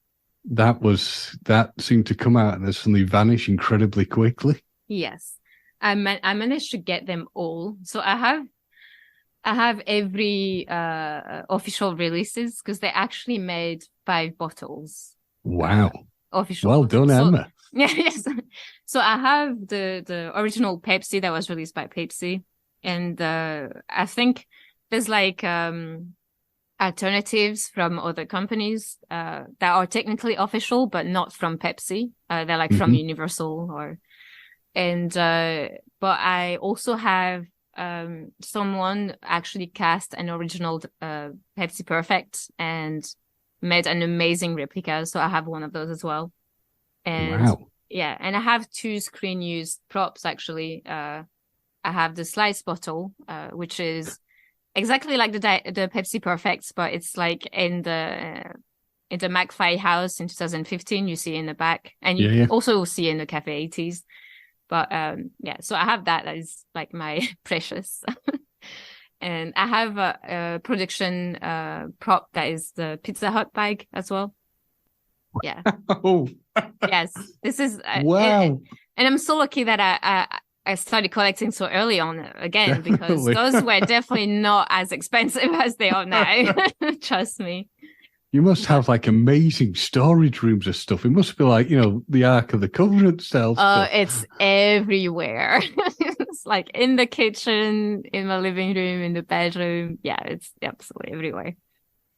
That seemed to come out and then suddenly vanish incredibly quickly. Yes. I managed to get them all. So I have every official releases because they actually made 5 bottles. Wow. Official Well bottles. done, So, Emma. yeah, yes. So I have the original Pepsi that was released by Pepsi. And I think there's like alternatives from other companies that are technically official, but not from Pepsi. They're like from Universal but I also have someone actually cast an original Pepsi Perfect and made an amazing replica. So I have one of those as well. And wow. yeah, and I have 2 screen used props actually. I have the slice bottle, which is exactly like the Pepsi Perfects, but it's like in the McFly house in 2015. You see in the back, and you also see in the Cafe 80s. But yeah, so I have that is like my precious. And I have a production prop that is the Pizza Hut bag as well. Yeah. Oh. Yes, this is wow. And I'm so lucky that I started collecting so early on again, because those were definitely not as expensive as they are now. Trust me. You must have like amazing storage rooms of stuff. It must be like, the Ark of the Covenant style stuff. It's everywhere. It's like in the kitchen, in my living room, in the bedroom. Yeah, it's absolutely everywhere.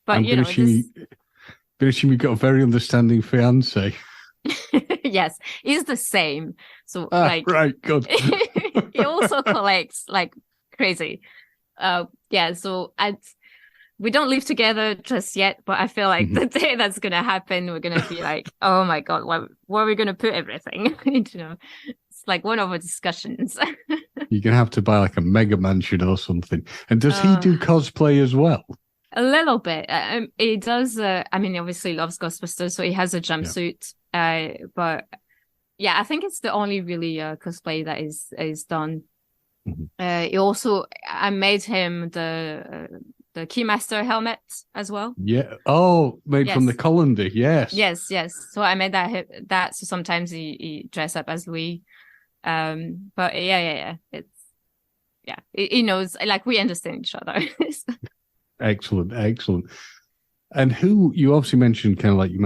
But I'm going to assume you've got a very understanding fiance. Yes, he's the same. So right, good. He also collects like crazy. Yeah, so we don't live together just yet, but I feel like the day that's gonna happen, we're gonna be like, oh my god, where are we gonna put everything? It's like one of our discussions. You're gonna have to buy like a mega mansion or something. And does he do cosplay as well? A little bit. He does. He obviously loves Ghostbusters, so he has a jumpsuit. Yeah. But yeah, I think it's the only really cosplay that is done. He also, I made him the Keymaster helmet as well. Yeah. Oh, made from the colander. Yes. Yes. So I made that. So sometimes he dress up as Louis. But yeah. He knows. Like we understand each other. Excellent. And who you obviously mentioned, kind of like you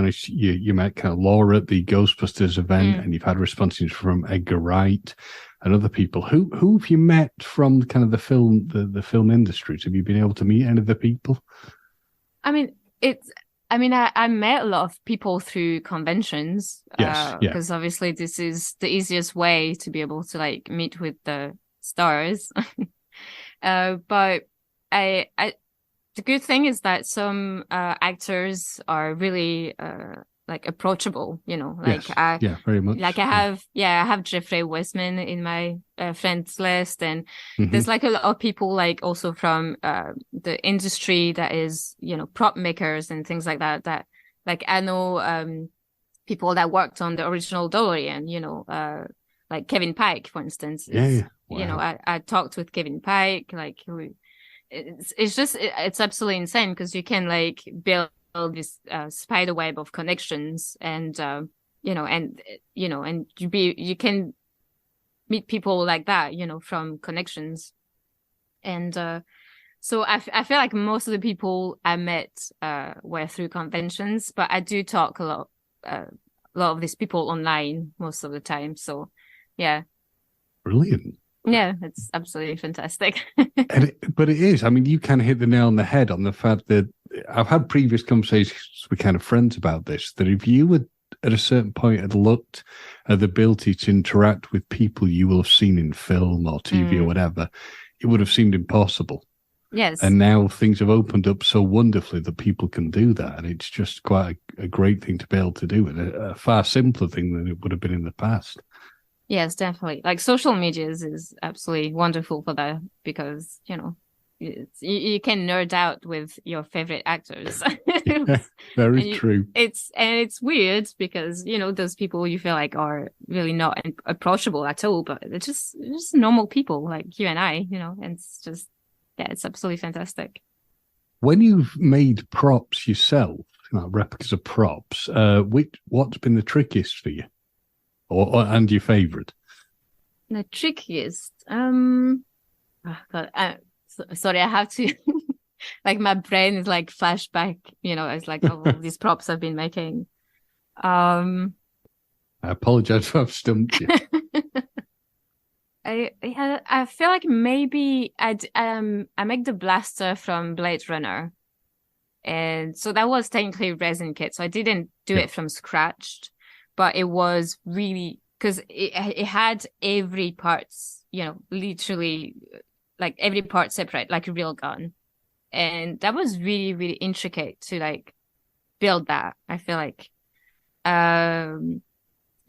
met kind of Laura at the Ghostbusters event, and you've had responses from Edgar Wright and other people. Who have you met from kind of the film industry? Have you been able to meet any of the people? I met a lot of people through conventions. Yes, because obviously this is the easiest way to be able to like meet with the stars. But the good thing is that some actors are really like approachable, like yes. Very much. Like I have Jeffrey Westman in my friends list, and there's like a lot of people like also from the industry that is, prop makers and things like that. That like I know people that worked on the original DeLorean, like Kevin Pike, for instance. Yeah. Wow. I talked with Kevin Pike, like it's absolutely insane because you can like build this spider web of connections, and you can meet people like that, from connections. And so I feel like most of the people I met were through conventions, but I do talk a lot of these people online most of the time. So yeah. Brilliant. Yeah, it's absolutely fantastic. But it is. I mean, you kind of hit the nail on the head on the fact that I've had previous conversations with kind of friends about this, that if you would at a certain point had looked at the ability to interact with people you will have seen in film or TV or whatever, it would have seemed impossible. Yes. And now things have opened up so wonderfully that people can do that. And it's just quite a great thing to be able to do, and a far simpler thing than it would have been in the past. Yes, definitely. Like social media is absolutely wonderful for that, because, you can nerd out with your favorite actors. Yeah, very true. It's weird because, you know, those people you feel like are really not approachable at all, but they're just normal people like you and I, you know, and it's just, yeah, it's absolutely fantastic. When you've made props yourself, replicas of props, what's been the trickiest for you, and your favorite? The trickiest, oh God, sorry, I have to, like, my brain is like flashback, you know, it's like all these props I've been making. I apologize if I've stumped you. I feel like maybe I make the blaster from Blade Runner, and so that was technically resin kit, so I didn't do it from scratch, but it was really because it had every parts, you know, literally like every part separate, like a real gun, and that was really, really intricate to like build that. I feel like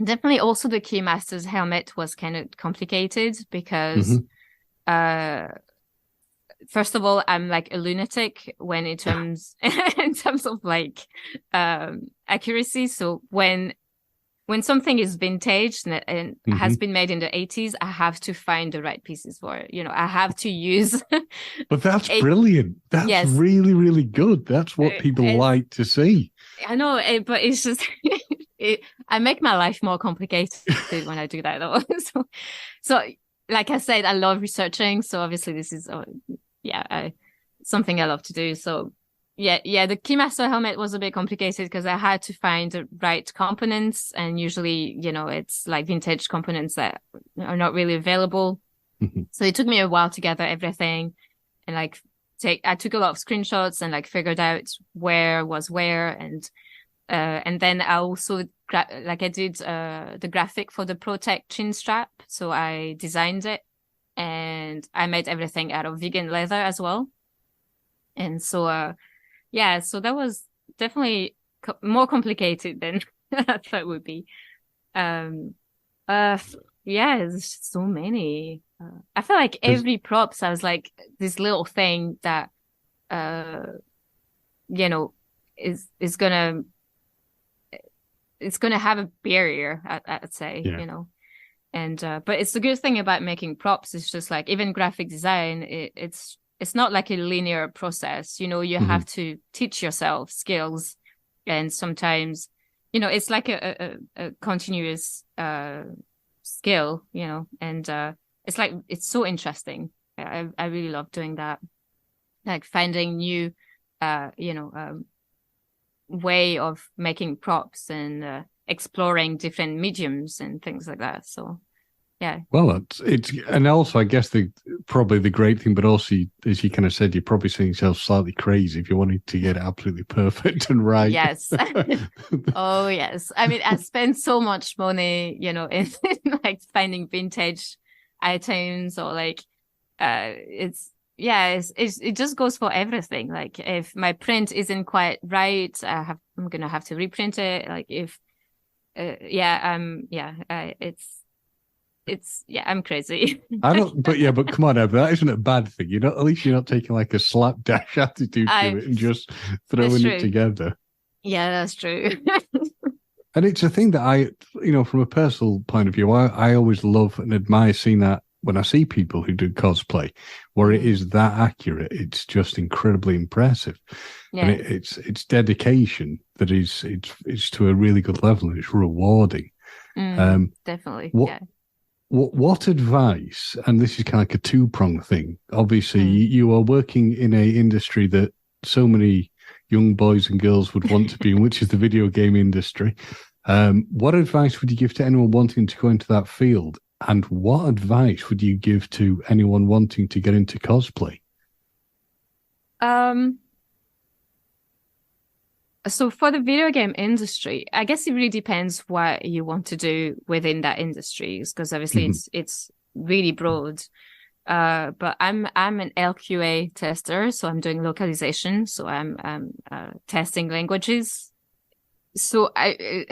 definitely also the Keymaster's helmet was kind of complicated because first of all, I'm like a lunatic when in terms of like accuracy. So when something is vintage and has been made in the 80s, I have to find the right pieces for it. You know, I have to use. But that's brilliant. That's really, really good. That's what people like to see. I know, but it's just I make my life more complicated when I do that, though. So, like I said, I love researching. So obviously, this is something I love to do. So. Yeah, the Keymaster helmet was a bit complicated because I had to find the right components, and usually, you know, it's like vintage components that are not really available. So it took me a while to gather everything, and like I took a lot of screenshots and like figured out where was where, and then I also I did the graphic for the Protect chin strap, so I designed it, and I made everything out of vegan leather as well, and so. Yeah, so that was definitely more complicated than I thought it would be. Yeah, there's so many. I feel like every props, I was like this little thing that, you know, is gonna have a barrier. I'd say, you know, and but it's the good thing about making props. It's just like even graphic design, it's not like a linear process, you know, you have to teach yourself skills. And sometimes, you know, it's like a continuous skill, you know, and it's like, it's so interesting. I really love doing that. Like finding new, way of making props and exploring different mediums and things like that. So. Yeah. Well, it's and also I guess probably the great thing, but also as you kind of said, you're probably seeing yourself slightly crazy if you wanted to get it absolutely perfect and right. Yes. Oh yes. I mean, I spent so much money, you know, in like finding vintage items or like it just goes for everything. Like if my print isn't quite right, I'm gonna have to reprint it. Like if I'm crazy. but come on, Evan, that isn't a bad thing. At least you're not taking like a slapdash attitude to it and just throwing it together. Yeah, that's true. And it's a thing that from a personal point of view, I always love and admire seeing that when I see people who do cosplay, where it is that accurate. It's just incredibly impressive. Yeah. And it's dedication that it's to a really good level, and it's rewarding. Definitely. What advice, and this is kind of like a two-pronged thing, obviously you are working in a industry that so many young boys and girls would want to be in, which is the video game industry. What advice would you give to anyone wanting to go into that field? And what advice would you give to anyone wanting to get into cosplay? So for the video game industry, I guess it really depends what you want to do within that industry, because obviously it's really broad. But I'm an LQA tester, so I'm doing localization. So I'm testing languages. So I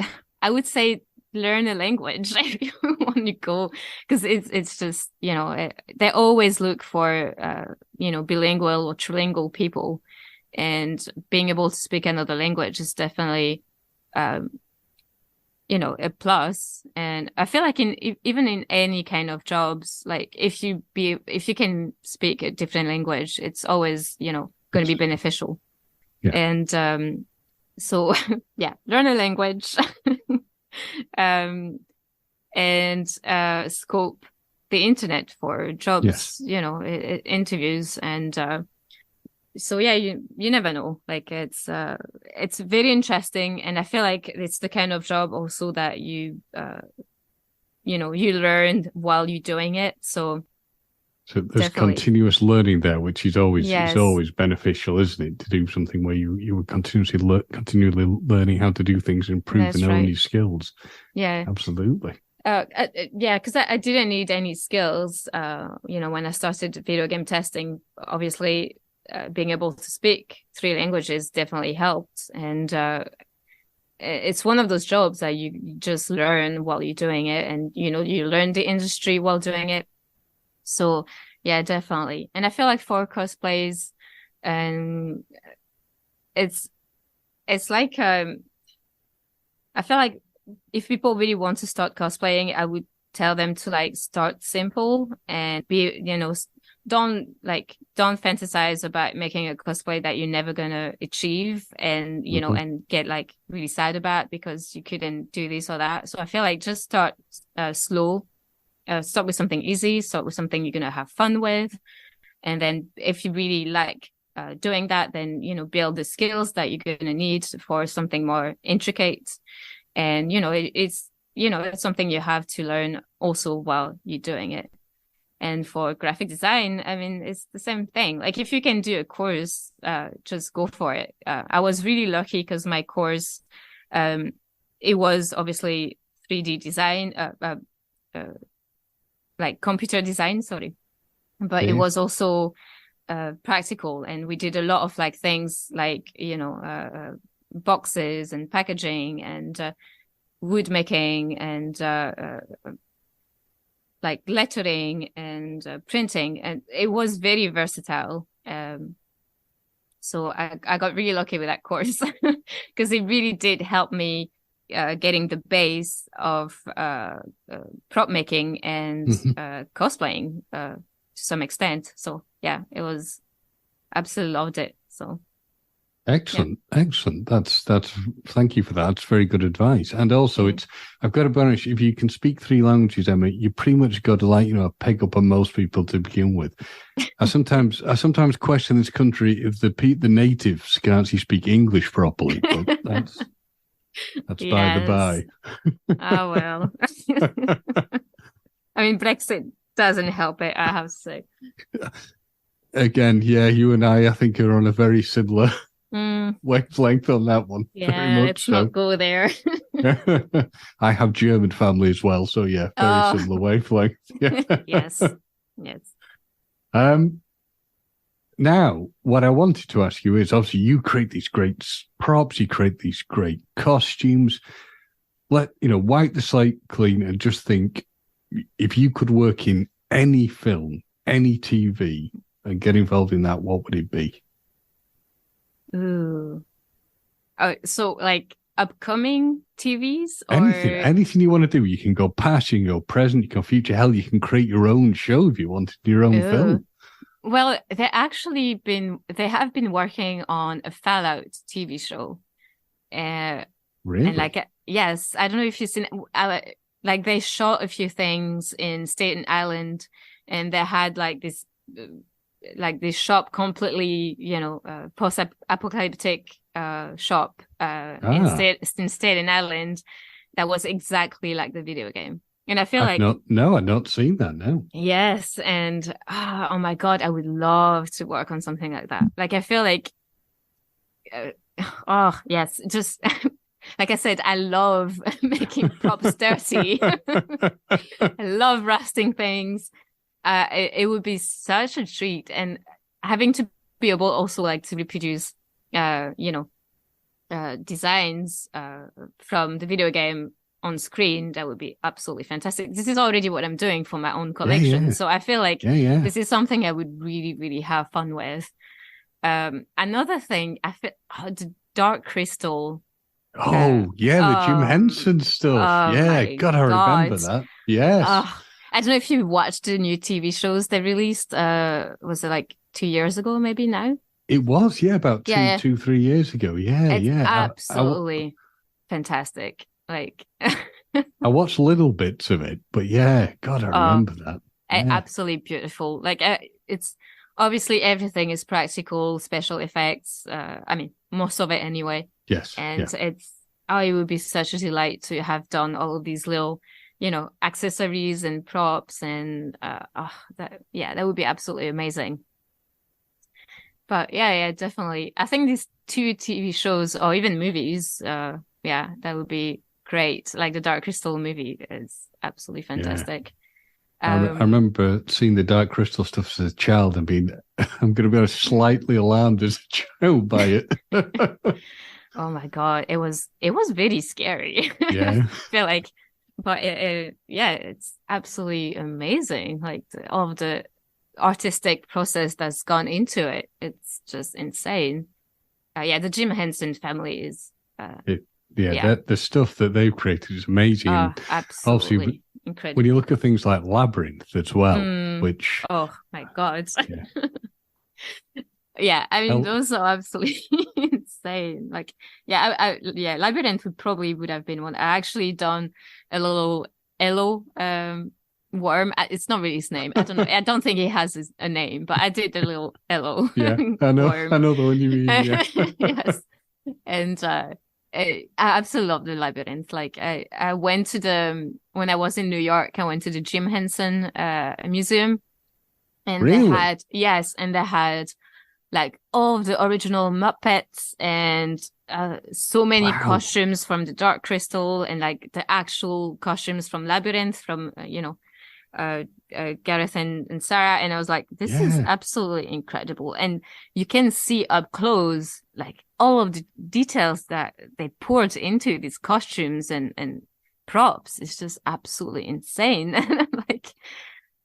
would say learn a language if you want to go, because it's just, they always look for bilingual or trilingual people, and being able to speak another language is definitely a plus. And I feel like even in any kind of jobs, like if you can speak a different language, it's always going to be beneficial. Yeah. And so yeah, learn a language. And scope the internet for jobs, yes. Interviews. And so yeah, you never know. Like it's very interesting, and I feel like it's the kind of job also that you learn while you're doing it. So there's definitely continuous learning there, which is always yes. It's always beneficial, isn't it? To do something where you were continually learning how to do things, and improve and own your skills. Yeah, absolutely. Yeah, because I didn't need any skills. When I started video game testing, obviously. Being able to speak 3 languages definitely helped, and it's one of those jobs that you just learn while you're doing it, and you learn the industry while doing it. So yeah, definitely. And I feel like for cosplays, it's like I feel like if people really want to start cosplaying, I would tell them to like start simple and be don't fantasize about making a cosplay that you're never gonna achieve, and and get like really sad about because you couldn't do this or that. So I feel like just start slow, start with something easy, start with something you're gonna have fun with, and then if you really like doing that, then build the skills that you're gonna need for something more intricate. And it's something you have to learn also while you're doing it. And for graphic design, I mean, it's the same thing. Like if you can do a course, just go for it. I was really lucky because my course, it was obviously 3D design, like computer design, sorry. But it was also practical. And we did a lot of like things like, boxes and packaging and wood making and like lettering and printing, and it was very versatile. So I got really lucky with that course because it really did help me getting the base of prop making and cosplaying to some extent. So yeah, it was absolutely loved it. So excellent. That's thank you for that. It's very good advice. And also I've got to be honest, if you can speak 3 languages, Emma, you pretty much got to a peg up on most people to begin with. I sometimes question this country if the natives can actually speak English properly, but that's by the by. Oh well. I mean, Brexit doesn't help it, I have to say. Again, yeah, you and I think are on a very similar wavelength on that one. Yeah, let's not go there. I have German family as well, so yeah, very similar wavelength. Yes. Now, what I wanted to ask you is, obviously, you create these great props, you create these great costumes. Wipe the slate clean and just think, if you could work in any film, any TV, and get involved in that, what would it be? Ooh. Oh, so like upcoming TVs or anything you want to do. You can go past, you can go present, you can go future. Hell, you can create your own show if you wanted, your own film. Well, they have been working on a Fallout TV show. Really? And like, yes, I don't know if you've seen like they shot a few things in Staten Island, and they had like this shop completely, post-apocalyptic shop in Staten Island that was exactly like the video game. And I feel I've not seen that, no. Yes, and oh my God, I would love to work on something like that. Like I feel like, yes, just like I said, I love making props dirty. I love rusting things. It would be such a treat, and having to be able also like to reproduce, designs from the video game on screen, that would be absolutely fantastic. This is already what I'm doing for my own collection. So I feel like this is something I would really, really have fun with. Another thing, I feel the Dark Crystal. The Jim Henson stuff. God, I remember that. Yes. I don't know if you watched the new TV shows they released. Was it like 2 years ago, maybe now? It was, about 3 years ago. It's absolutely fantastic. Like I watched little bits of it, but God, I remember that. Absolutely beautiful. Like it's obviously everything is practical, special effects. I mean, most of it anyway. Yes. And it would be such a delight to have done all of these little, accessories and props, and that would be absolutely amazing. But definitely. I think these 2 TV shows or even movies, that would be great. Like the Dark Crystal movie is absolutely fantastic. I remember seeing the Dark Crystal stuff as a child and being, I'm going to be honest, slightly alarmed as a child by it. Oh my God. It was very scary. Yeah. I feel like, but it's absolutely amazing. Like all of the artistic process that's gone into it. It's just insane. The Jim Henson family is the stuff that they've created is amazing. Absolutely incredible. When you look at things like Labyrinth as well, which my God. I mean, those are absolutely insane. Like, Labyrinth would have been one. I actually done a little Elo worm. It's not really his name. I don't know. I don't think he has a name, but I did the little Elo. I know. Worm. I know the one you mean. Yeah. Yes, and I absolutely love the Labyrinth. Like, I went to when I was in New York, I went to the Jim Henson museum, and really? they had like all of the original Muppets and so many costumes from the Dark Crystal, and like the actual costumes from Labyrinth from Gareth and Sarah. And I was like, this is absolutely incredible. And you can see up close like all of the details that they poured into these costumes and props. It's just absolutely insane. And I'm like,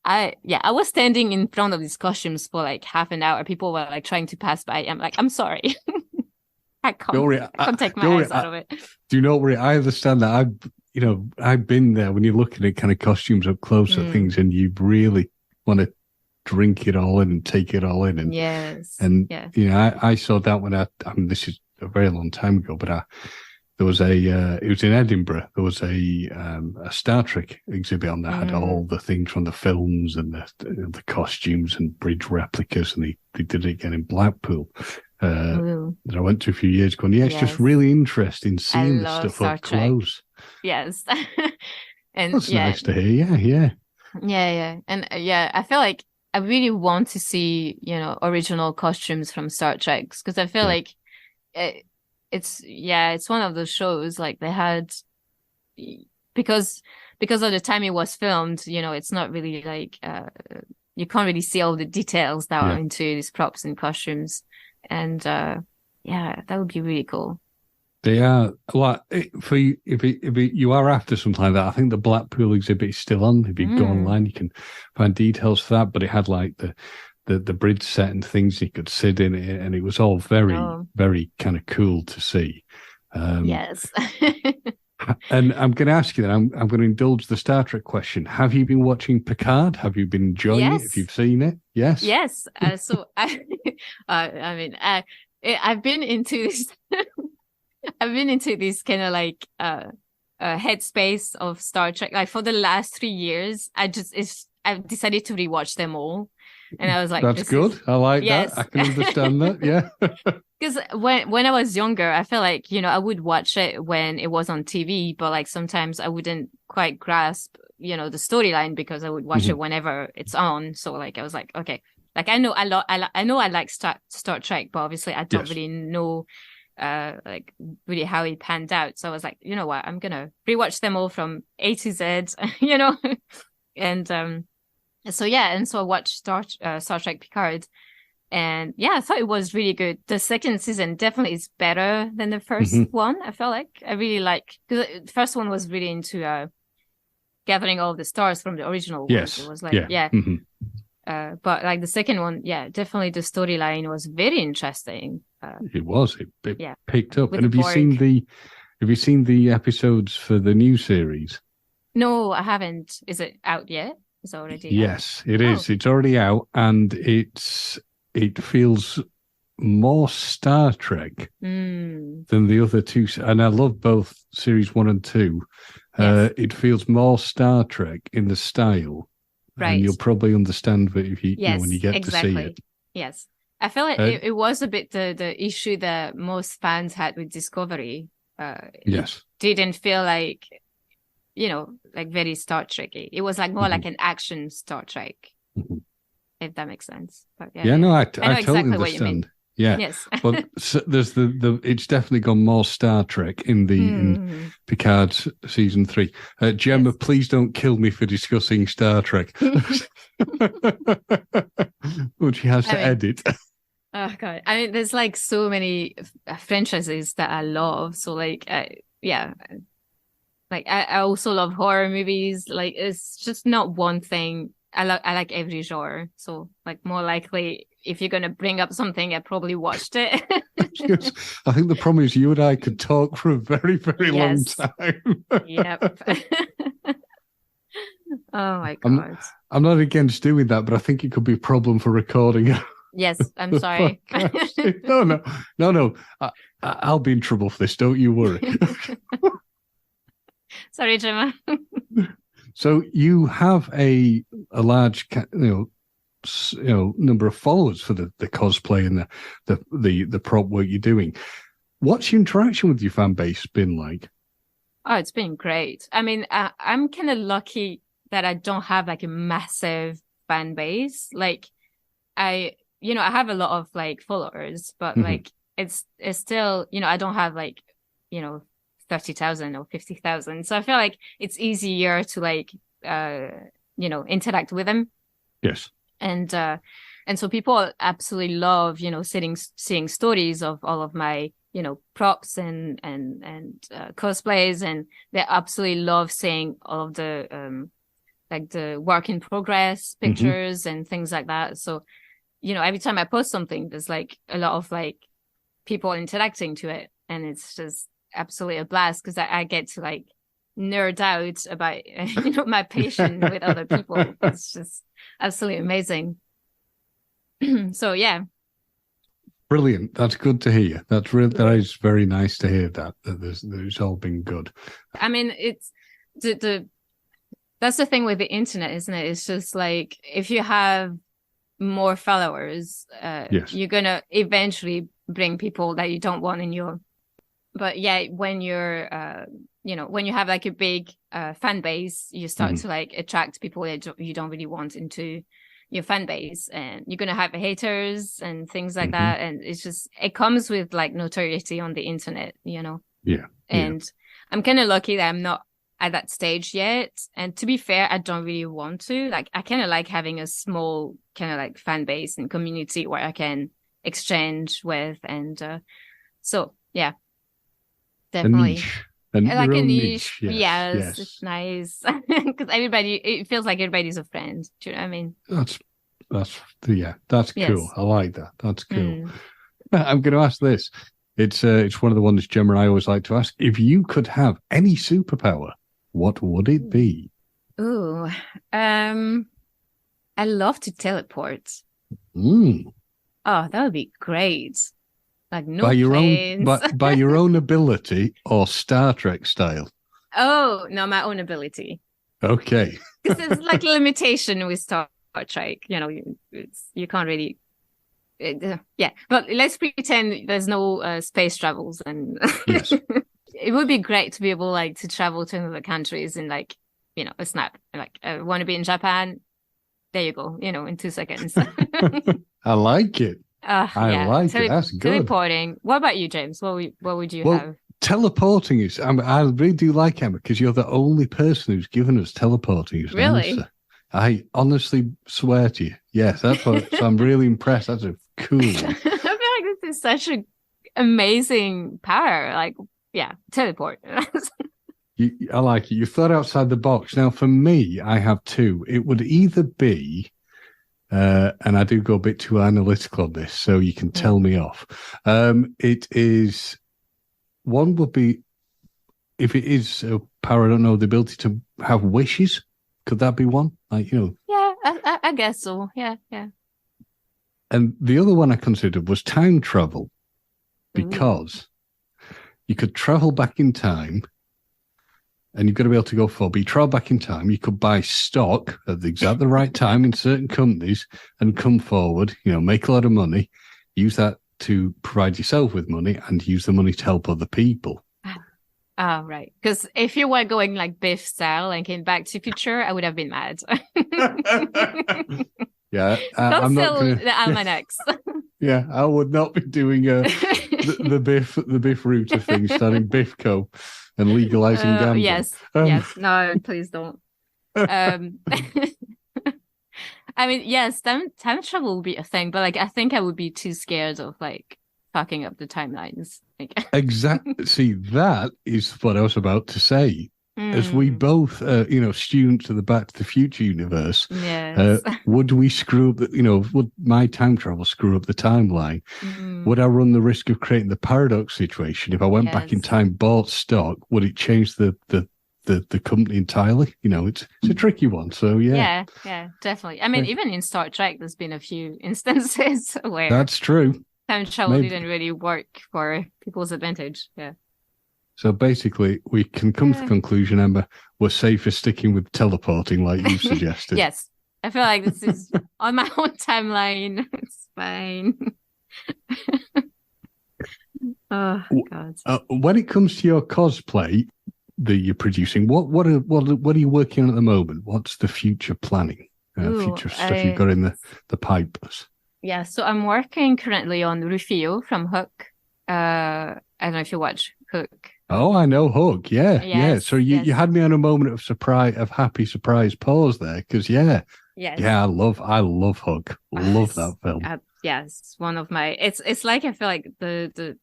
I was standing in front of these costumes for like half an hour. People were like trying to pass by. I'm like, I'm sorry. I can't take my eyes out of it. Do you not worry? I understand that. I've been there when you're looking at kind of costumes up close at things, and you really want to drink it all in and take it all in. And I saw that when I mean, this is a very long time ago, but there was it was in Edinburgh. There was a Star Trek exhibit on that had all the things from the films and the costumes and bridge replicas, and they did it again in Blackpool. That I went to a few years ago. And it's just really interesting seeing the stuff up close. Yes. And that's nice to hear. Yeah. And I feel like I really want to see, original costumes from Star Trek, because I feel like it's one of those shows like they had, because of the time it was filmed, it's not really like you can't really see all the details that are into these props and costumes. And that would be really cool. They are like for you, if you are after something like that. I think the Blackpool exhibit is still on. If you go online, you can find details for that. But it had like the bridge set and things you could sit in it, and it was all very very kind of cool to see. Yes. And I'm going to ask you that. I'm going to indulge the Star Trek question. Have you been watching Picard? Have you been enjoying it? If you've seen it, yes. Yes. So I've been into this. I've been into this kind of like headspace of Star Trek. Like for the last 3 years, I've decided to rewatch them all, and I was like, "That's good. I like that. I can understand that." Yeah. Because when I was younger, I felt like I would watch it when it was on TV, but like sometimes I wouldn't quite grasp the storyline because I would watch it whenever it's on. So like I was like, okay, like I know I like Star Trek, but obviously I don't really know. Like really how it panned out. So I was like, you know what, I'm gonna rewatch them all from A to Z, and so I watched Star Trek Picard, And yeah, I thought it was really good. The second season definitely is better than the first one. I felt like I really like, because the first one was really into gathering all the stars from the original Yes. ones. It was like, yeah. But like the second one, yeah, definitely the storyline was very interesting. It was. It picked up. With And have you seen the episodes for the new series? No, I haven't. Is it out yet? It's already Yes, out. it is. It's already out, and it feels more Star Trek than the other two. And I love both series 1 and 2. Yes. It feels more Star Trek in the style. Right. And you'll probably understand that if you know when you get to see it. Yes. I feel like it was a bit the issue that most fans had with Discovery. Yes. It didn't feel like, like very Star Trek-y. It was like more like an action Star Trek, if that makes sense. But I totally understand. What you mean. Yeah. Yes. But there's it's definitely gone more Star Trek in in Picard season 3. Gemma, please don't kill me for discussing Star Trek. Which she has to edit. Oh God. I mean, there's like so many franchises that I love. So like, like I also love horror movies. Like it's just not one thing. I like every genre. So like more likely if you're going to bring up something, I probably watched it. Yes. I think the problem is you and I could talk for a very, very long time. Yep. Oh my God. I'm not against doing that, but I think it could be a problem for recording. Yes, I'm sorry. No. I'll be in trouble for this. Don't you worry. Sorry, Gemma. So you have a large, number of followers for the cosplay and the prop work you're doing. What's your interaction with your fan base been like? Oh, it's been great. I mean, I'm kind of lucky that I don't have like a massive fan base. Like I have a lot of like followers, but like it's still, I don't have like, 30,000 or 50,000. So I feel like it's easier to like, interact with them. Yes. And so people absolutely love, seeing stories of all of my, props and cosplays, and they absolutely love seeing all of the, like the work in progress pictures and things like that. So, every time I post something, there's like a lot of like people interacting to it, and it's just absolutely a blast because I get to like nerd out about my passion with other people. It's just absolutely amazing. So yeah, brilliant. That's good to hear. That is very nice to hear that it's all been good. I mean, it's that's the thing with the internet, isn't it? It's just like if you have more followers, you're gonna eventually bring people that you don't want in your. But yeah, when you're, when you have like a big fan base, you start to like attract people that you don't really want into your fan base, and you're gonna have haters and things like that. And it comes with like notoriety on the internet, Yeah. And I'm kind of lucky that I'm not at that stage yet. And to be fair, I don't really want to. Like, I kind of like having a small kind of like fan base and community where I can exchange with, and so yeah. Definitely. Like a niche. Yes. It's nice. Because it feels like everybody's a friend. Do you know what I mean? That's cool. I like that. That's cool. I'm going to ask this. It's one of the ones Gemma and I always like to ask. If you could have any superpower, what would it be? Ooh. I love to teleport. Oh, that would be great. Like no by your planes. own, by your own ability or Star Trek style? Oh no, my own ability. Okay. Because there's like a limitation with Star Trek. You can't really. But let's pretend there's no space travels, and yes. It would be great to be able like to travel to other countries in like a snap. Like I want to be in Japan. There you go. In 2 seconds. I like it. I like it. That's good. Teleporting. What about you, James? What would you have? Teleporting is. I really do like Emma because you're the only person who's given us teleporting as an really? answer. I honestly swear to you. Yes, that's what. So I'm really impressed. That's a cool. I feel like this is such an amazing power. Like, yeah, teleport. I like it. You thought outside the box. Now, for me, I have two. It would either be, and I do go a bit too analytical on this, so you can tell me off. It is, one would be, if it is a power, I don't know, the ability to have wishes. Could that be one? Like, you know. Yeah, I guess so. Yeah. And the other one I considered was time travel, because you could travel back in time, and you've got to be able to go forward. But you travel back in time, you could buy stock at the right time in certain companies and come forward, you know, make a lot of money, use that to provide yourself with money and use the money to help other people. Oh, right. Because if you were going like Biff style and came back to future, I would have been mad. Yeah. I'm not gonna... the almanacs. Yeah, I would not be doing the Biff route of things, starting Biffco and legalizing gambling. Yes. No, please don't. I mean, yes, time travel would be a thing, but like I think I would be too scared of like fucking up the timelines. Like... Exactly. See, that is what I was about to say. As we both, students of the Back to the Future universe, yes. Would we screw up, would my time travel screw up the timeline? Would I run the risk of creating the paradox situation? If I went back in time, bought stock, would it change the company entirely? You know, it's a tricky one. So, yeah. Yeah, definitely. I mean, even in Star Trek, there's been a few instances where that's true. Time travel didn't really work for people's advantage. Yeah. So basically, we can come to the conclusion, Emma, we're safer sticking with teleporting like you suggested. Yes. I feel like this is on my own timeline. It's fine. Oh, God. When it comes to your cosplay that you're producing, what are you working on at the moment? What's the future planning? Future stuff you've got in the pipes? Yeah, so I'm working currently on Rufio from Hook. I don't know if you watch Hook. Oh, I know Hook. Yeah, yeah. So you had me on a moment of happy surprise pause there, because I love Hook. Love that film. Yes, one of my. It's like I feel like the.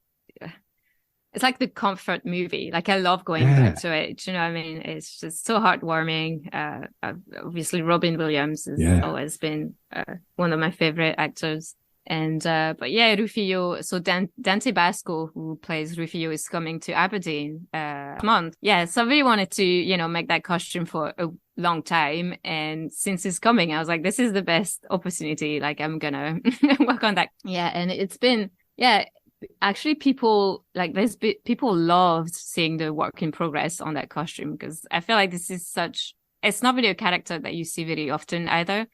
It's like the comfort movie. Like I love going back to it. Do you know what I mean? It's just so heartwarming. Obviously, Robin Williams has always been one of my favorite actors. And but yeah, Rufio. So Dante Basco, who plays Rufio, is coming to Aberdeen next month. Yeah, so I really wanted to make that costume for a long time. And since it's coming, I was like, this is the best opportunity. Like I'm gonna work on that. Yeah, and it's been actually people loved seeing the work in progress on that costume, because I feel like this is it's not really a character that you see very often either.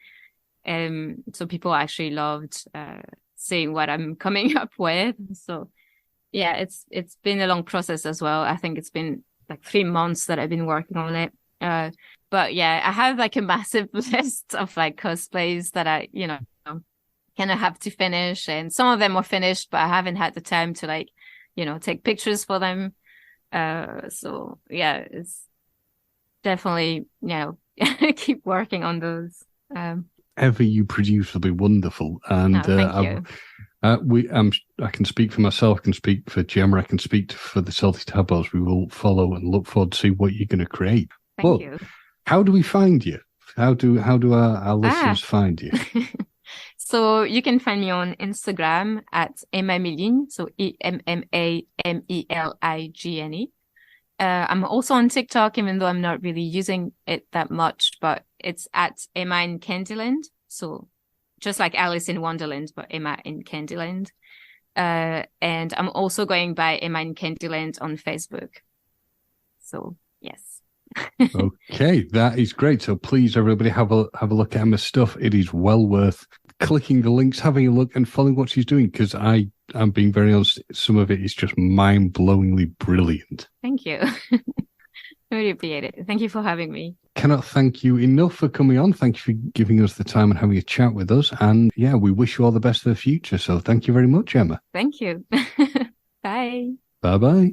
So people actually loved seeing what I'm coming up with. So yeah, it's been a long process as well. I think it's been like 3 months that I've been working on it. But yeah, I have like a massive list of like cosplays that I kind of have to finish, and some of them are finished, but I haven't had the time to take pictures for them. So yeah, it's definitely keep working on those. Whatever you produce will be wonderful, and thank you. I can speak for myself, I can speak for Gemma, I can speak for the Salty Tabos. We will follow and look forward to see what you're going to create. Thank you. How do we find you? How do our listeners find you? So you can find me on Instagram at Meligne, so EMMAMELIGNE. I'm also on TikTok, even though I'm not really using it that much, but it's at Emma in Candyland. So just like Alice in Wonderland, but Emma in Candyland. And I'm also going by Emma in Candyland on Facebook. So yes. Okay, that is great. So please, everybody, have a look at Emma's stuff. It is well worth clicking the links, having a look, and following what she's doing, because I'm being very honest, some of it is just mind-blowingly brilliant. Thank you. I really appreciate it. Thank you for having me. Cannot thank you enough for coming on. Thank you for giving us the time and having a chat with us. And yeah, we wish you all the best for the future. So thank you very much, Emma. Thank you. Bye. Bye-bye.